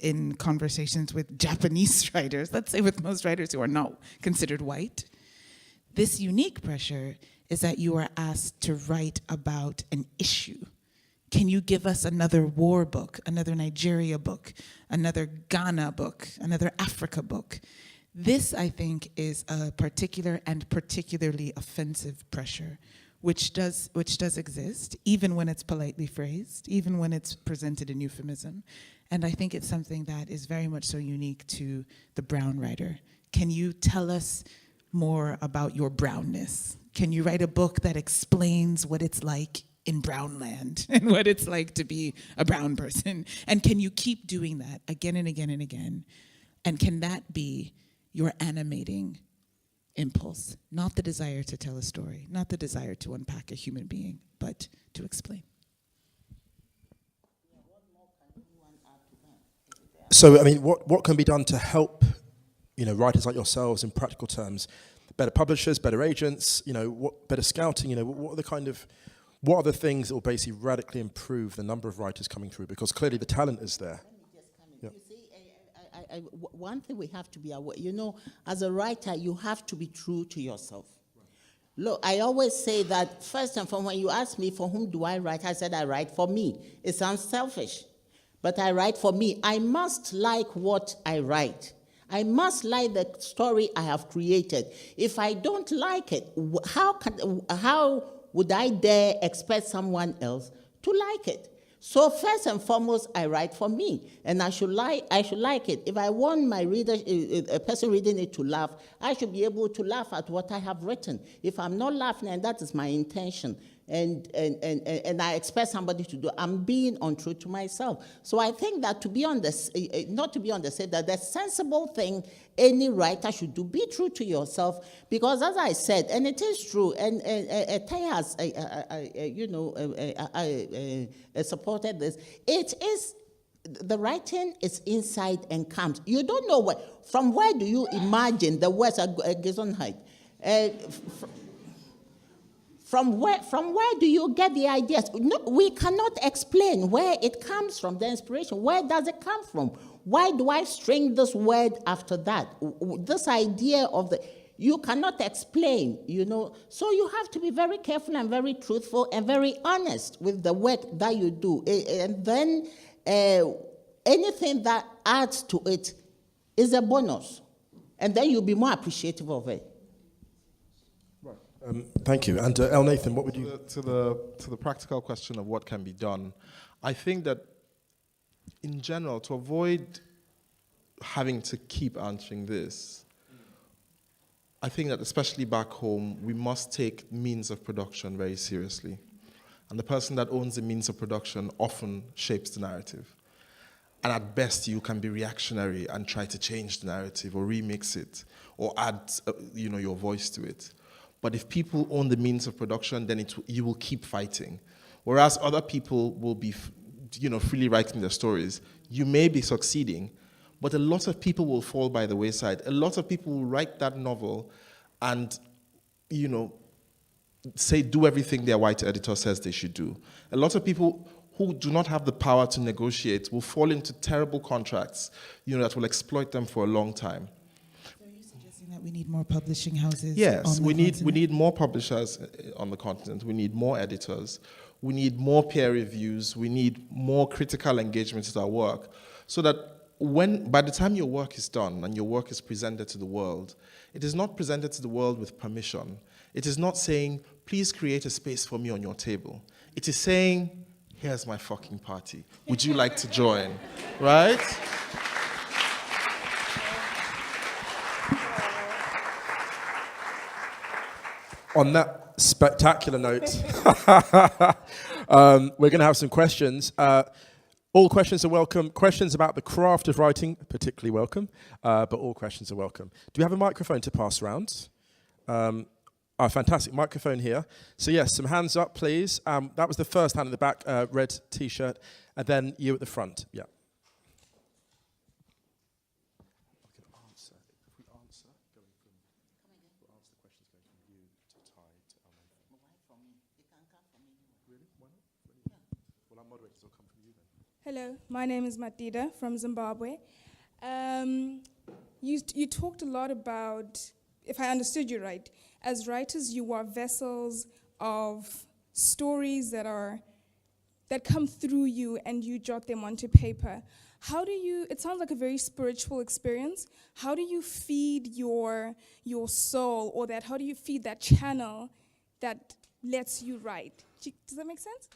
in conversations with Japanese writers, let's say with most writers who are not considered white. This unique pressure is that you are asked to write about an issue. Can you give us another war book, another Nigeria book, another Ghana book, another Africa book? This, I think, is a particular and particularly offensive pressure, which does exist, even when it's politely phrased, even when it's presented in euphemism. And I think it's something that is very much so unique to the brown writer. Can you tell us more about your brownness? Can you write a book that explains what it's like in brown land and what it's like to be a brown person? And can you keep doing that again and again and again? And can that be your animating impulse? Not the desire to tell a story, not the desire to unpack a human being, but to explain. So, I mean, what can be done to help, writers like yourselves in practical terms? Better publishers, better agents, better scouting, what are the things that will basically radically improve the number of writers coming through? Because clearly the talent is there. Let me just come in. Yeah. You see, one thing we have to be aware, as a writer, you have to be true to yourself. Right. Look, I always say that first and foremost, when you ask me for whom do I write, I said I write for me. It sounds selfish, but I write for me. I must like what I write. I must like the story I have created. If I don't like it, how would I dare expect someone else to like it? So first and foremost, I write for me, and I should like it. If I want my reader, a person reading it to laugh, I should be able to laugh at what I have written. If I'm not laughing, and that is my intention, and I expect somebody to do, I'm being untrue to myself. So I think that not to be on the side, that the sensible thing any writer should do, be true to yourself, because as I said, and it is true, and Taiye has, supported this, it is, the writing is inside and comes. You don't know from where do you imagine the words are Gesundheit? From where do you get the ideas? No, we cannot explain where it comes from, the inspiration. Where does it come from? Why do I string this word after that? This idea of you cannot explain, So you have to be very careful and very truthful and very honest with the work that you do. And then anything that adds to it is a bonus. And then you'll be more appreciative of it. Thank you. And Elnathan, what would you... To the practical question of what can be done, I think that in general, to avoid having to keep answering this, I think that especially back home, we must take means of production very seriously. And the person that owns the means of production often shapes the narrative. And at best, you can be reactionary and try to change the narrative or remix it or add your voice to it. But if people own the means of production, then you will keep fighting. Whereas other people will be freely writing their stories. You may be succeeding, but a lot of people will fall by the wayside. A lot of people will write that novel and, do everything their white editor says they should do. A lot of people who do not have the power to negotiate will fall into terrible contracts, that will exploit them for a long time. So are you suggesting that we need more publishing houses? Yes, we need more publishers on the continent. We need more editors. We need more peer reviews. We need more critical engagement with our work, so that by the time your work is done and your work is presented to the world, it is not presented to the world with permission. It is not saying, please create a space for me on your table. It is saying, here's my fucking party. Would you like to join? Right? On that spectacular note, we're going to have some questions. All questions are welcome. Questions about the craft of writing, particularly welcome, but all questions are welcome. Do we have a microphone to pass around? Fantastic, microphone here. So yes, some hands up, please. That was the first hand in the back, red T-shirt, and then you at the front. Yeah. Hello, my name is Matida from Zimbabwe. You talked a lot about, if I understood you right, as writers you are vessels of stories that come through you and you jot them onto paper. It sounds like a very spiritual experience. How do you feed your soul, or how do you feed that channel that lets you write? Does that make sense?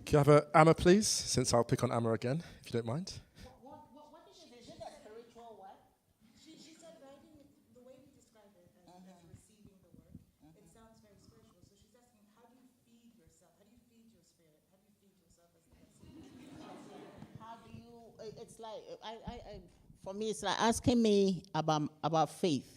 Can I have Amma, please, since I'll pick on Amma again, if you don't mind. What is it? Is it a spiritual what? She said writing, the way you describe it as receiving the work, it sounds very spiritual. So she's asking, how do you feed yourself? How do you feed your spirit? How do you feed yourself as the person? How do you? It's like for me, it's like asking me about faith.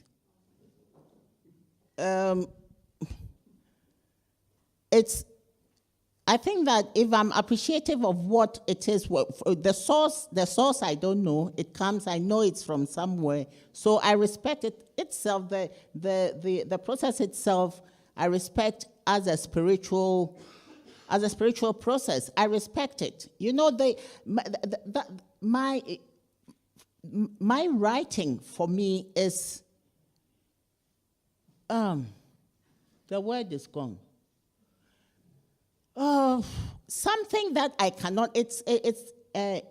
I think that if I'm appreciative of what it is, the source I don't know, it comes, I know it's from somewhere, so I respect it itself, the process itself, I respect as a spiritual process. I respect it. My writing for me is, the word is gone. Something that I cannot. It's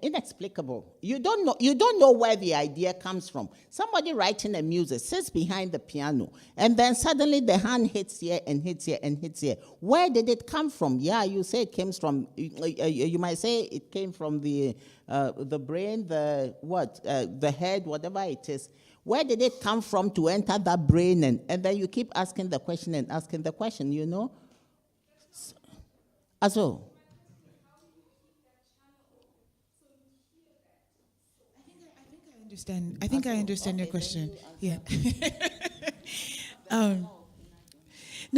inexplicable. You don't know where the idea comes from. Somebody writing a music sits behind the piano, and then suddenly the hand hits here and hits here and hits here. Where did it come from? Yeah, you say it came from. You might say it came from the brain, the head, whatever it is. Where did it come from to enter that brain? And then you keep asking the question and asking the question. Also, I think I understand your question. Yeah.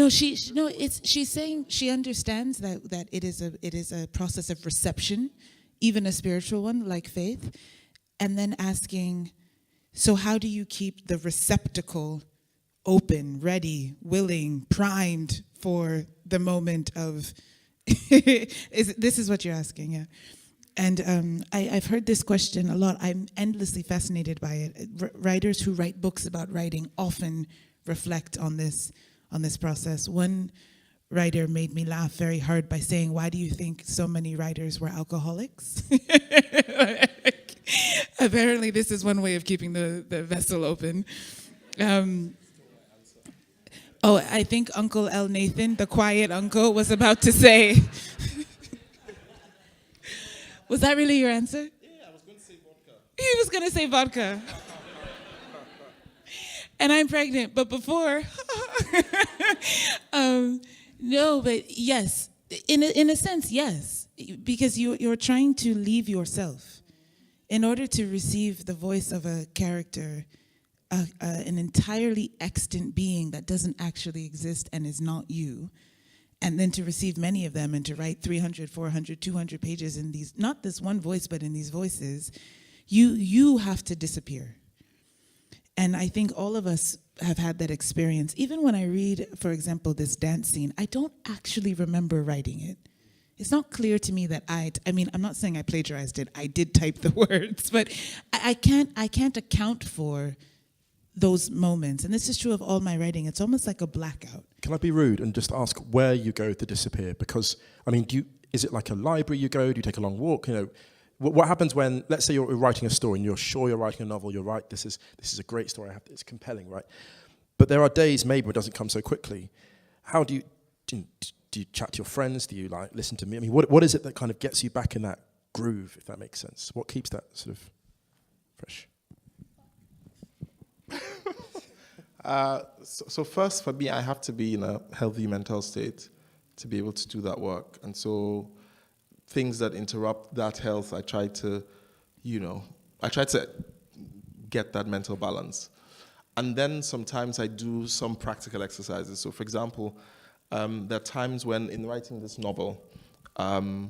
She's saying she understands that it is a process of reception, even a spiritual one like faith, and then asking, so how do you keep the receptacle open, ready, willing, primed for the moment of this is what you're asking, yeah. And I've heard this question a lot. I'm endlessly fascinated by it. Writers who write books about writing often reflect on this process. One writer made me laugh very hard by saying, "Why do you think so many writers were alcoholics?" Apparently, this is one way of keeping the vessel open. Oh, I think Uncle Elnathan, the quiet uncle, was about to say. Was that really your answer? Yeah, I was going to say vodka. He was going to say vodka. And I'm pregnant, but before. No, but yes. In a sense, yes. Because you're trying to leave yourself. In order to receive the voice of a character, an entirely extant being that doesn't actually exist and is not you, and then to receive many of them and to write 300, 400, 200 pages in these, not this one voice, but in these voices, you have to disappear. And I think all of us have had that experience. Even when I read, for example, this dance scene, I don't actually remember writing it. It's not clear to me that I mean, I'm not saying I plagiarized it. I did type the words, but I can't account for those moments. And this is true of all my writing. It's almost like a blackout. Can I be rude and just ask where you go to disappear? Because, I mean, is it like a library you go? Do you take a long walk? You know, what happens when, let's say you're writing a story and you're sure you're writing a novel, you're right, this is a great story, it's compelling, right? But there are days maybe where it doesn't come so quickly. How do you chat to your friends? Do you like listen to me? I mean, what is it that kind of gets you back in that groove, if that makes sense? What keeps that sort of fresh? So first, for me, I have to be in a healthy mental state to be able to do that work. And so things that interrupt that health, I try to get that mental balance. And then sometimes I do some practical exercises. So for example, there are times when in writing this novel, I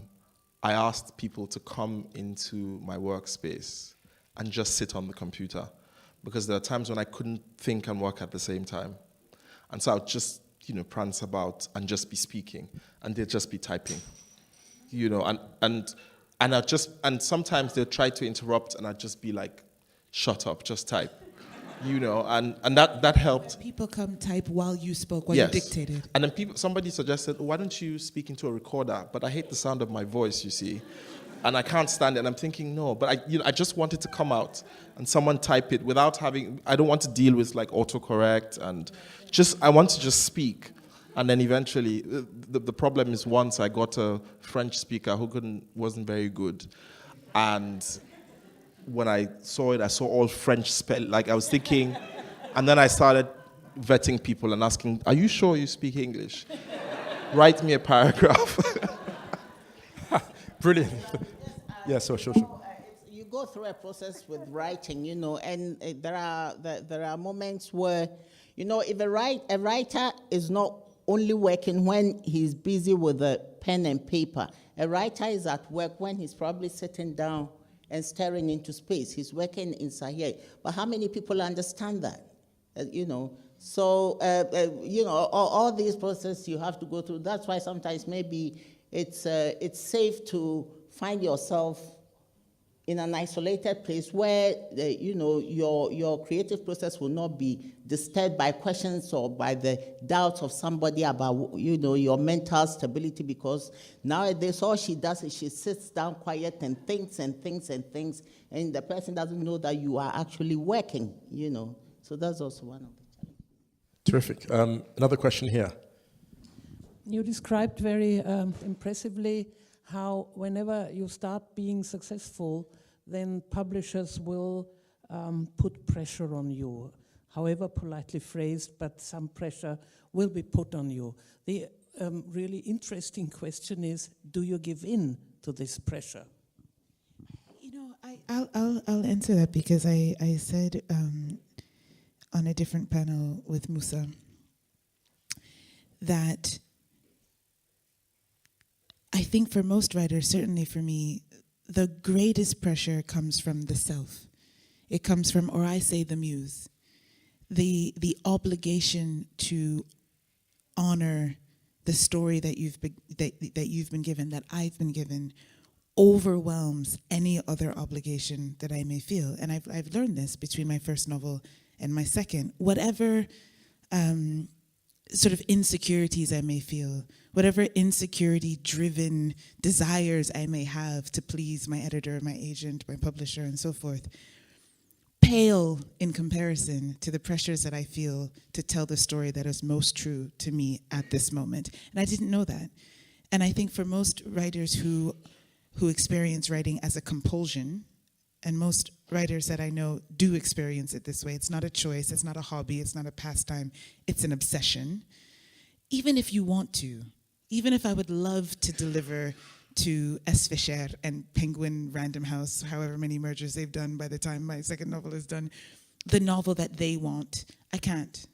asked people to come into my workspace and just sit on the computer, because there are times when I couldn't think and work at the same time. And so I would just, prance about and just be speaking, and they'd just be typing, and sometimes they'd try to interrupt, and I'd just be like, shut up, just type, and that helped. People come type while you spoke, while you dictated. And then somebody suggested, why don't you speak into a recorder? But I hate the sound of my voice, you see. And I can't stand it. And I'm thinking, no, but I just want it to come out and someone type it without I don't want to deal with like autocorrect and I want to just speak. And then eventually, the problem is once I got a French speaker who wasn't very good. And when I saw it, I saw all French spell. Like I was thinking, and then I started vetting people and asking, are you sure you speak English? Write me a paragraph. Brilliant. Yeah, sure. You go through a process with writing, and there are moments where, if a writer is not only working when he's busy with the pen and paper. A writer is at work when he's probably sitting down and staring into space. He's working inside here. But how many people understand that? So, all these processes you have to go through. That's why sometimes maybe it's safe to find yourself in an isolated place where your creative process will not be disturbed by questions or by the doubts of somebody about your mental stability, because nowadays all she does is she sits down quiet and thinks, and the person doesn't know that you are actually working. So that's also one of the challenges. Terrific. Another question here. You described very impressively how whenever you start being successful, then publishers will put pressure on you, however politely phrased, but some pressure will be put on you. The really interesting question is, do you give in to this pressure? I'll answer that, because I said on a different panel with Musa that I think for most writers, certainly for me, the greatest pressure comes from the self. It comes from, or I say the muse, the obligation to honor the story that you've been given, that I've been given, overwhelms any other obligation that I may feel. And I've learned this between my first novel and my second. Whatever sort of insecurities I may feel, whatever insecurity-driven desires I may have to please my editor, my agent, my publisher, and so forth, pale in comparison to the pressures that I feel to tell the story that is most true to me at this moment. And I didn't know that. And I think for most writers who experience writing as a compulsion, and most writers that I know do experience it this way, it's not a choice, it's not a hobby, it's not a pastime, it's an obsession. Even if you want to, even if I would love to deliver to S. Fischer and Penguin Random House, however many mergers they've done by the time my second novel is done, the novel that they want, I can't.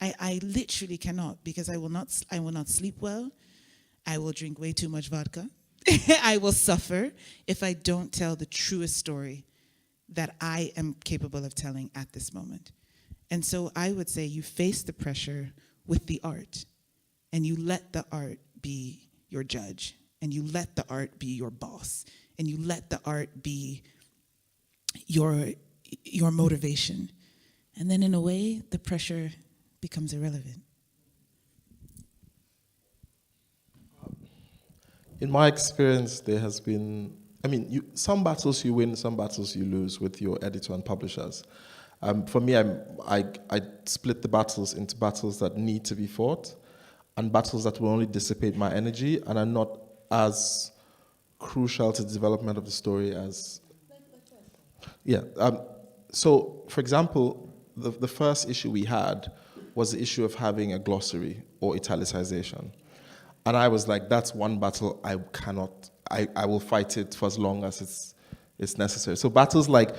I literally cannot, because I will not sleep well, I will drink way too much vodka, I will suffer if I don't tell the truest story that I am capable of telling at this moment. And so I would say you face the pressure with the art, and you let the art be your judge, and you let the art be your boss, and you let the art be your motivation. And then in a way, the pressure becomes irrelevant. In my experience, there has been, some battles you win, some battles you lose with your editor and publishers. For me, I split the battles into battles that need to be fought and battles that will only dissipate my energy and are not as crucial to the development of the story as... Yeah. So, for example, the first issue we had was the issue of having a glossary or italicization. And I was like, that's one battle I cannot, I will fight it for as long as it's necessary. So battles like,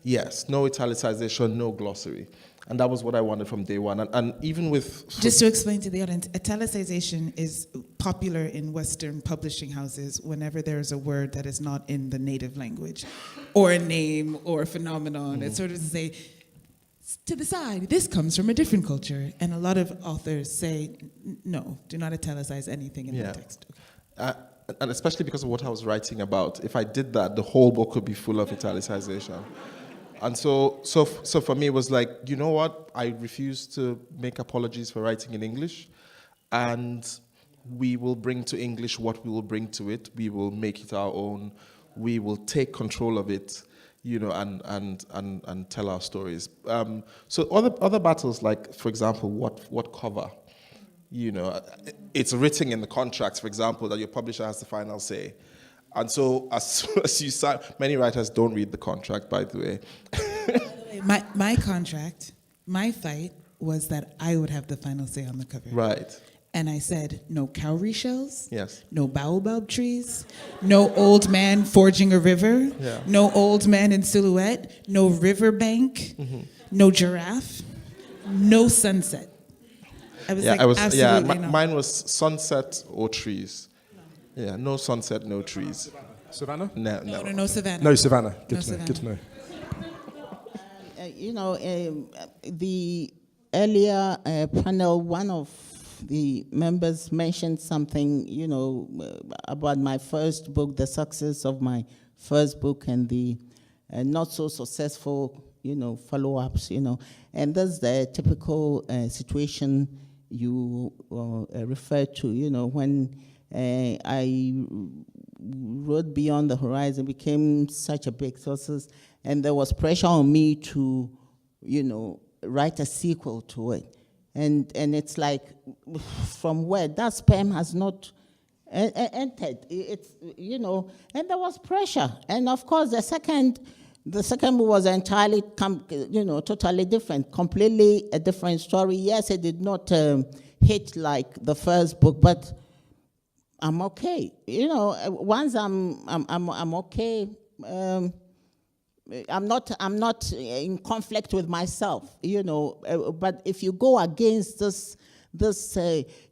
yes, no italicization, no glossary. And that was what I wanted from day one. And even with... Just to explain to the audience, italicization is popular in Western publishing houses whenever there is a word that is not in the native language, or a name, or a phenomenon. It's sort of to say, to the side, this comes from a different culture. And a lot of authors say, no, do not italicize anything in the text. Okay. And especially because of what I was writing about, if I did that, the whole book would be full of italicization. And so for me, it was like, you know what? I refuse to make apologies for writing in English, and we will bring to English what we will bring to it. We will make it our own. We will take control of it, and tell our stories. So other battles, like, for example, what cover? It's written in the contract, for example, that your publisher has the final say. And so as soon as you sign, many writers don't read the contract, by the way. My contract, my fight was that I would have the final say on the cover. Right. And I said, no cowrie shells, yes, no baobab trees, no old man forging a river, no old man in silhouette, no riverbank, no giraffe, no sunset. I was absolutely not. Mine was sunset or trees. Yeah, no sunset, no trees. Savannah? No Savannah. No Savannah. Good to know. The earlier panel, one of the members mentioned something, about my first book, the success of my first book, and the not so successful, follow-ups, And that's the typical situation you refer to, when I wrote Beyond the Horizon, became such a big success, and there was pressure on me to, write a sequel to it. And it's like, from where that sperm has not entered, it's, and there was pressure. And of course, the second book was entirely, totally different, completely a different story. Yes, it did not hit like the first book, but I'm okay. Once I'm okay, I'm not in conflict with myself, but if you go against this,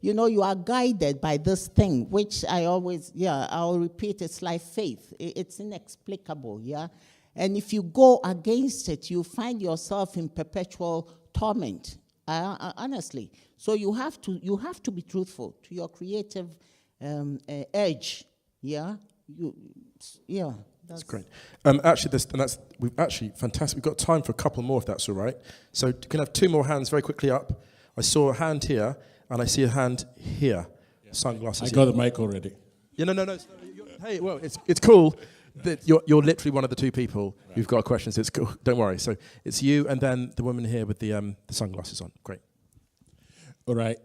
you are guided by this thing, which I'll repeat, it's like faith. It's inexplicable, And if you go against it, you find yourself in perpetual torment, honestly. So you have to be truthful to your creative edge, That's great. We've fantastic. We've got time for a couple more, if that's all right. So you can have two more hands very quickly up. I saw a hand here, and I see a hand here. Yeah. Sunglasses. I got the mic already. Yeah, no. Hey, well, it's cool. You're literally one of the two people who've got questions. It's cool. Don't worry. So it's you and then the woman here with the sunglasses on. Great. All right.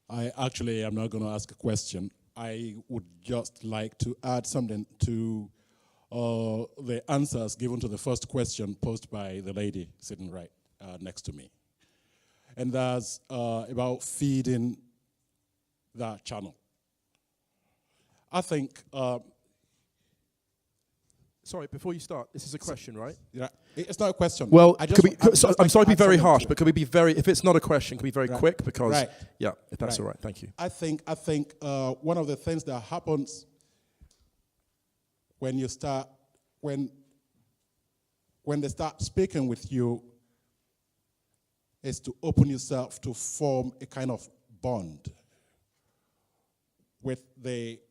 I actually am not going to ask a question. I would just like to add something to the answers given to the first question posed by the lady sitting right next to me. And that's about feeding that channel. I think... Sorry, before you start, this is a question, right? Yeah, it's not a question. Well, I'm sorry to be very harsh, but could we be very, if it's not a question, can we be very quick? Because, yeah, if that's all right, thank you. I think one of the things that happens when you start, when they start speaking with you is to open yourself to form a kind of bond with the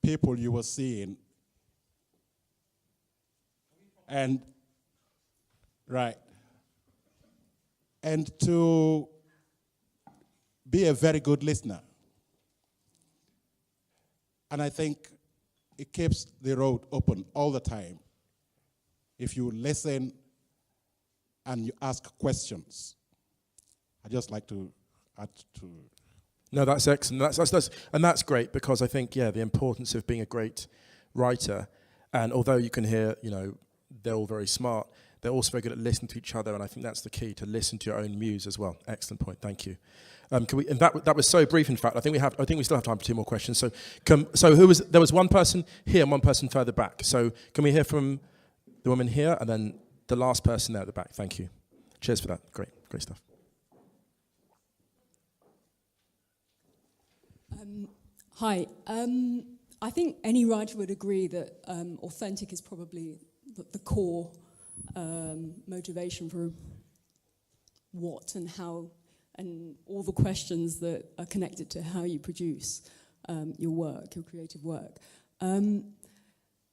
people you were seeing. And to be a very good listener. And I think it keeps the road open all the time. If you listen and you ask questions, I just like to add to. No, that's excellent. That's great, because I think, the importance of being a great writer, and although you can hear, they're all very smart, they're also very good at listening to each other, and I think that's the key, to listen to your own muse as well. Excellent point, thank you. Can we? And that was so brief. In fact, I think we still have time for two more questions. So, there was one person here and one person further back. So, can we hear from the woman here and then the last person there at the back? Thank you. Cheers for that. Great stuff. Hi. I think any writer would agree that authentic is probably the core motivation for what and how, and all the questions that are connected to how you produce your work, your creative work.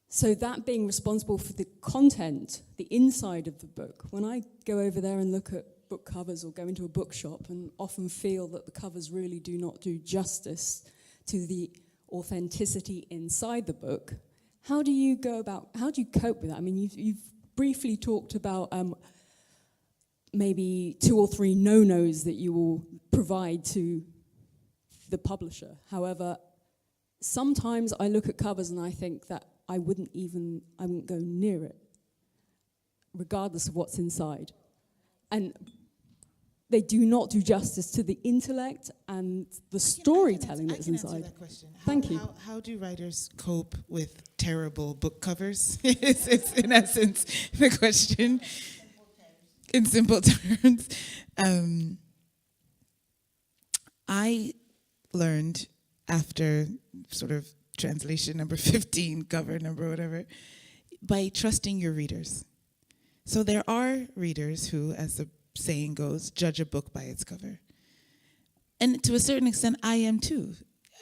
So that being responsible for the content, the inside of the book, when I go over there and look at book covers or go into a bookshop and often feel that the covers really do not do justice to the authenticity inside the book, how do you cope with that? I mean, you've briefly talked about maybe 2 or 3 no-nos that you will provide to the publisher. However, sometimes I look at covers and I think that I wouldn't go near it, regardless of what's inside. And they do not do justice to the intellect and the storytelling that's inside. That question. Thank you. How do writers cope with terrible book covers? it's in essence the question. In simple terms. I learned after sort of translation number 15, cover number whatever, by trusting your readers. So there are readers who, as the saying goes, judge a book by its cover. And to a certain extent, I am too.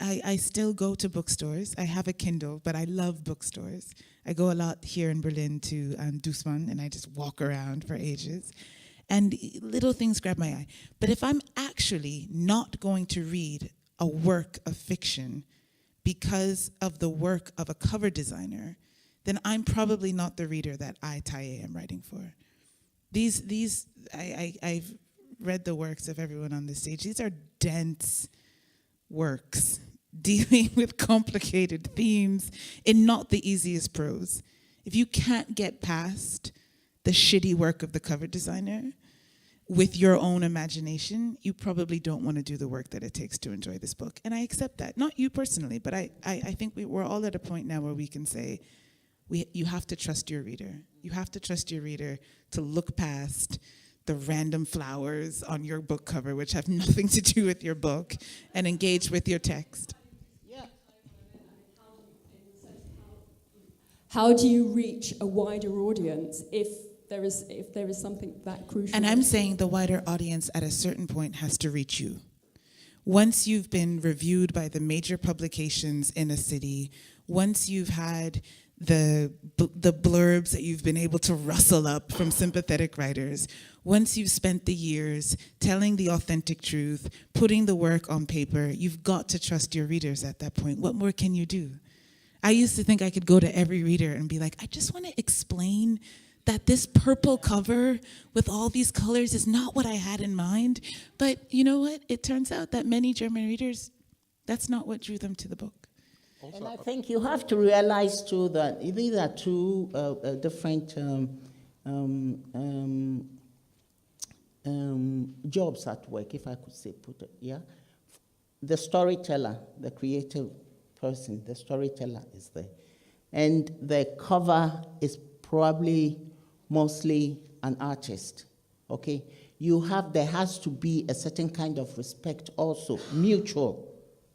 I still go to bookstores. I have a Kindle, but I love bookstores. I go a lot here in Berlin to Dussmann, and I just walk around for ages. And little things grab my eye. But if I'm actually not going to read a work of fiction because of the work of a cover designer, then I'm probably not the reader that I, Taiye, am writing for. I've read the works of everyone on this stage. These are dense works dealing with complicated themes in not the easiest prose. If you can't get past the shitty work of the cover designer with your own imagination, you probably don't want to do the work that it takes to enjoy this book. And I accept that. Not you personally, but I think we're all at a point now where we can say, you have to trust your reader. You have to trust your reader to look past the random flowers on your book cover, which have nothing to do with your book, and engage with your text. Yeah. How do you reach a wider audience if there is something that crucial? And I'm saying the wider audience at a certain point has to reach you. Once you've been reviewed by the major publications in a city, once you've had the blurbs that you've been able to rustle up from sympathetic writers, once you've spent the years telling the authentic truth, putting the work on paper, you've got to trust your readers at that point. What more can you do? I used to think I could go to every reader and be like, I just want to explain that this purple cover with all these colors is not what I had in mind. But you know what? It turns out that many German readers, that's not what drew them to the book. And I think you have to realize too that these are two different jobs at work, if I could say, put it, yeah? The storyteller, the creative person, the storyteller is there. And the cover is probably mostly an artist, okay? There has to be a certain kind of respect also, mutual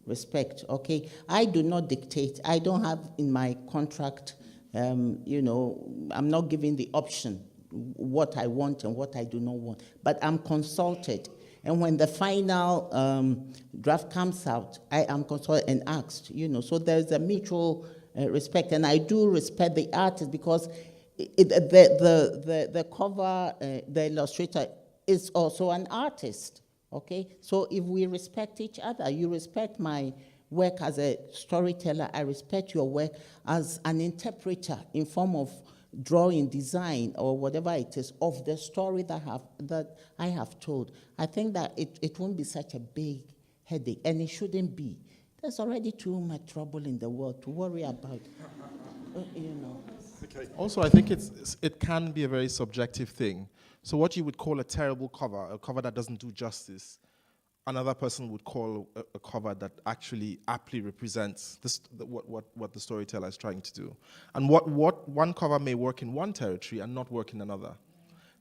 respect, okay? I do not dictate. I don't have in my contract, I'm not giving the option what I want and what I do not want, but I'm consulted. And when the final draft comes out, I am consulted and asked, so there's a mutual respect. And I do respect the artist because the cover, the illustrator is also an artist, okay? So if we respect each other, you respect my work as a storyteller, I respect your work as an interpreter in form of drawing, design, or whatever it is, of the story that I have told. I think that it won't be such a big headache, and it shouldn't be. There's already too much trouble in the world to worry about, Okay. Also, I think it can be a very subjective thing. So what you would call a terrible cover, a cover that doesn't do justice, another person would call a cover that actually aptly represents what the storyteller is trying to do. And what one cover may work in one territory and not work in another.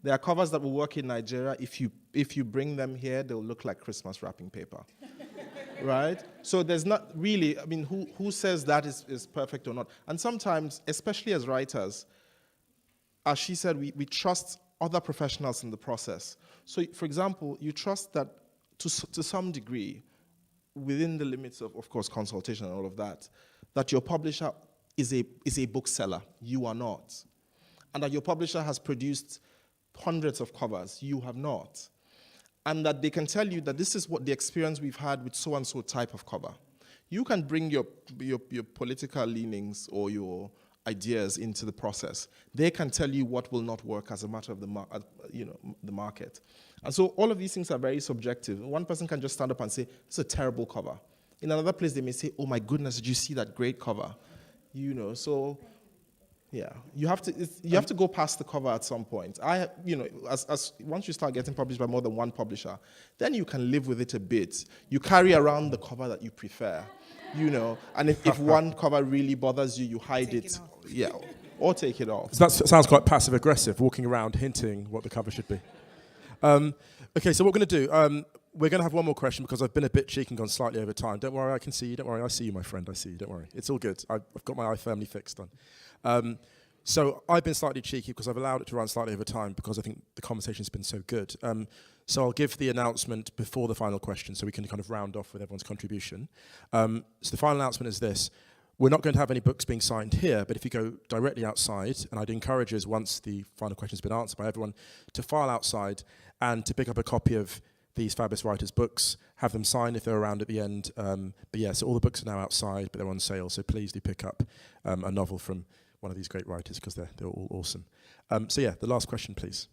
There are covers that will work in Nigeria. If you bring them here, they'll look like Christmas wrapping paper. Right? So there's not really, who says that is perfect or not? And sometimes, especially as writers, as she said, we trust other professionals in the process. So, for example, you trust that to some degree, within the limits of course, consultation and all of that, that your publisher is a bookseller. You are not. And that your publisher has produced hundreds of covers. You have not. And that they can tell you that this is what the experience we've had with so-and-so type of cover. You can bring your political leanings or your ideas into the process. They can tell you what will not work as a matter of the market. And so all of these things are very subjective. One person can just stand up and say, it's a terrible cover. In another place, they may say, oh my goodness, did you see that great cover? So yeah, you have to go past the cover at some point. As once you start getting published by more than one publisher, then you can live with it a bit. You carry around the cover that you prefer, and if one cover really bothers you, you hide it. Yeah, or take it off. So that sounds quite passive-aggressive, walking around hinting what the cover should be. Okay, so what we're going to do, we're going to have one more question because I've been a bit cheeky and gone slightly over time. Don't worry, I can see you. Don't worry, I see you, my friend. I see you. Don't worry. It's all good. I've got my eye firmly fixed on. So I've been slightly cheeky because I've allowed it to run slightly over time because I think the conversation's been so good. So I'll give the announcement before the final question so we can kind of round off with everyone's contribution. So the final announcement is this. We're not going to have any books being signed here, but if you go directly outside, and I'd encourage us, once the final question's been answered by everyone, to file outside and to pick up a copy of these fabulous writers' books, have them signed if they're around at the end. But yeah, so all the books are now outside, but they're on sale, so please do pick up a novel from one of these great writers because they're all awesome. So yeah, the last question, please.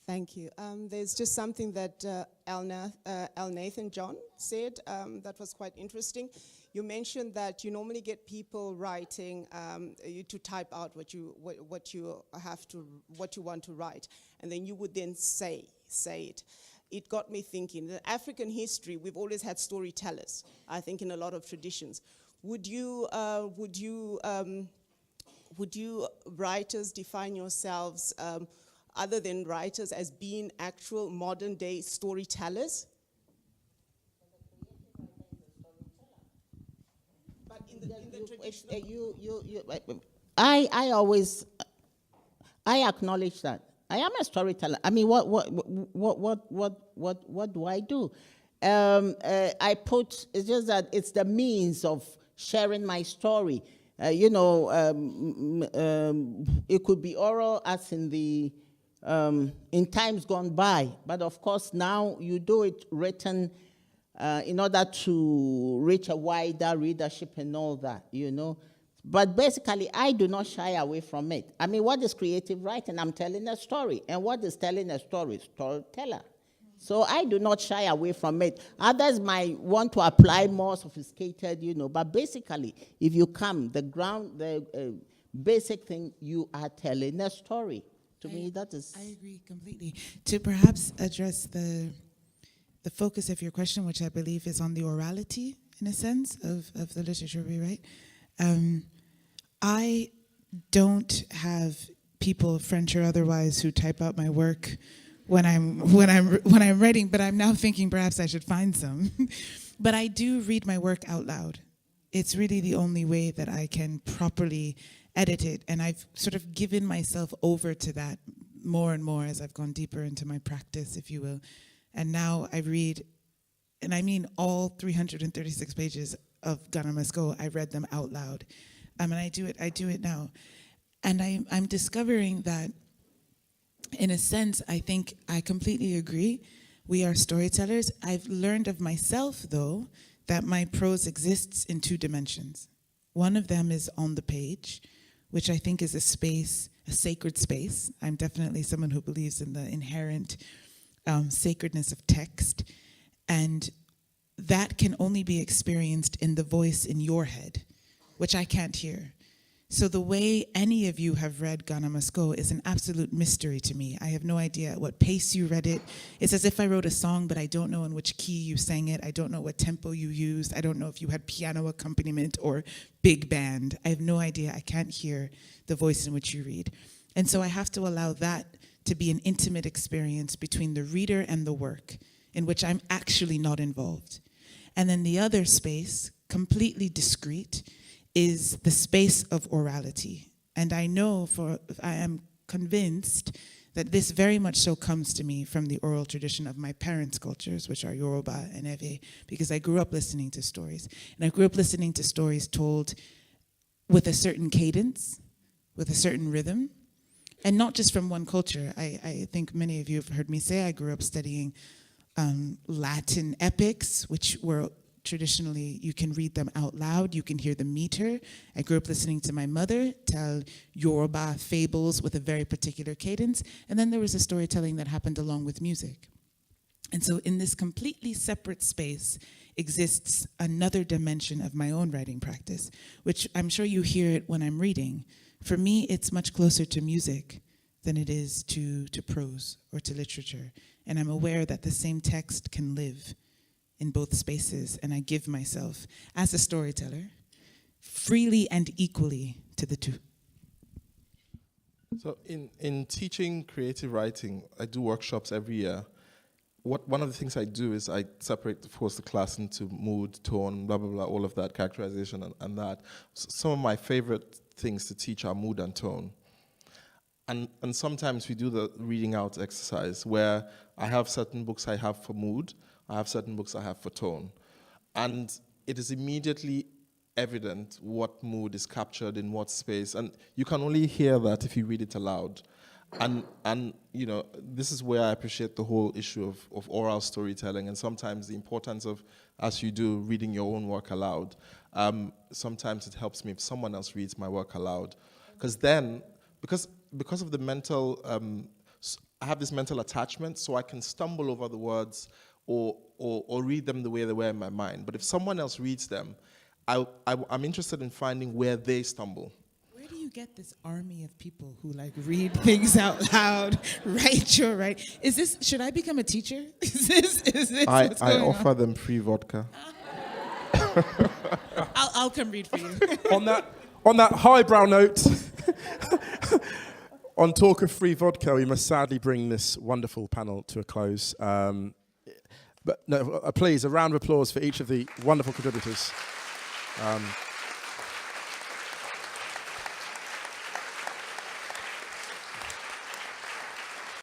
Thank you. There's just something that Elnathan John said that was quite interesting. You mentioned that you normally get people writing you to type out what you want to write, and then you would then say it. It got me thinking. In African history, we've always had storytellers. I think in a lot of traditions. Would you writers define yourselves? Other than writers, as being actual modern-day storytellers? But in the tradition, I acknowledge that I am a storyteller. I mean, what do I do? It's just that it's the means of sharing my story. It could be oral, as in the in times gone by, but of course now you do it written in order to reach a wider readership and all that, you know. But basically, I do not shy away from it. I mean, what is creative writing? I'm telling a story. And what is telling a story? Storyteller. So I do not shy away from it. Others might want to apply more sophisticated, you know, but basically, if you come, the basic thing, you are telling a story. To me, that is... I agree completely. To perhaps address the focus of your question, which I believe is on the orality, in a sense, of the literature we write, I don't have people, French or otherwise, who type out my work when I'm writing, but I'm now thinking perhaps I should find some. But I do read my work out loud. It's really the only way that I can properly edit it, and I've sort of given myself over to that more and more as I've gone deeper into my practice, if you will. And now I read, and I mean all 336 pages of Ghana Must Go, I read them out loud. And I do it now. And I'm discovering that, in a sense, I think I completely agree. We are storytellers. I've learned of myself, though, that my prose exists in two dimensions. One of them is on the page, which I think is a space, a sacred space. I'm definitely someone who believes in the inherent sacredness of text. And that can only be experienced in the voice in your head, which I can't hear. So the way any of you have read Ghana Must Go is an absolute mystery to me. I have no idea at what pace you read it. It's as if I wrote a song, but I don't know in which key you sang it. I don't know what tempo you used. I don't know if you had piano accompaniment or big band. I have no idea. I can't hear the voice in which you read. And so I have to allow that to be an intimate experience between the reader and the work, in which I'm actually not involved. And then the other space, completely discrete, is the space of orality. And I am convinced that this very much so comes to me from the oral tradition of my parents' cultures, which are Yoruba and Ewe, because I grew up listening to stories. And I grew up listening to stories told with a certain cadence, with a certain rhythm, and not just from one culture. I think many of you have heard me say I grew up studying Latin epics, which were traditionally, you can read them out loud, you can hear the meter. I grew up listening to my mother tell Yoruba fables with a very particular cadence, and then there was a storytelling that happened along with music. And so in this completely separate space exists another dimension of my own writing practice, which I'm sure you hear it when I'm reading. For me, it's much closer to music than it is to prose or to literature. And I'm aware that the same text can live in both spaces, and I give myself, as a storyteller, freely and equally to the two. So in teaching creative writing, I do workshops every year. One of the things I do is I separate, of course, the class into mood, tone, blah, blah, blah, all of that, characterization and that. Some of my favorite things to teach are mood and tone. And sometimes we do the reading out exercise where I have certain books I have for mood, I have certain books I have for tone. And it is immediately evident what mood is captured in what space. And you can only hear that if you read it aloud. And you know, this is where I appreciate the whole issue of oral storytelling, and sometimes the importance of, as you do, reading your own work aloud. Sometimes it helps me if someone else reads my work aloud. Because then, because of the mental, I have this mental attachment, so I can stumble over the words or read them the way they were in my mind. But if someone else reads them, I'm interested in finding where they stumble. Where do you get this army of people who like read things out loud, write your right? Should I become a teacher? Is this I offer them free vodka. I'll come read for you. On that highbrow note, on talk of free vodka, we must sadly bring this wonderful panel to a close. But no, please, a round of applause for each of the wonderful contributors.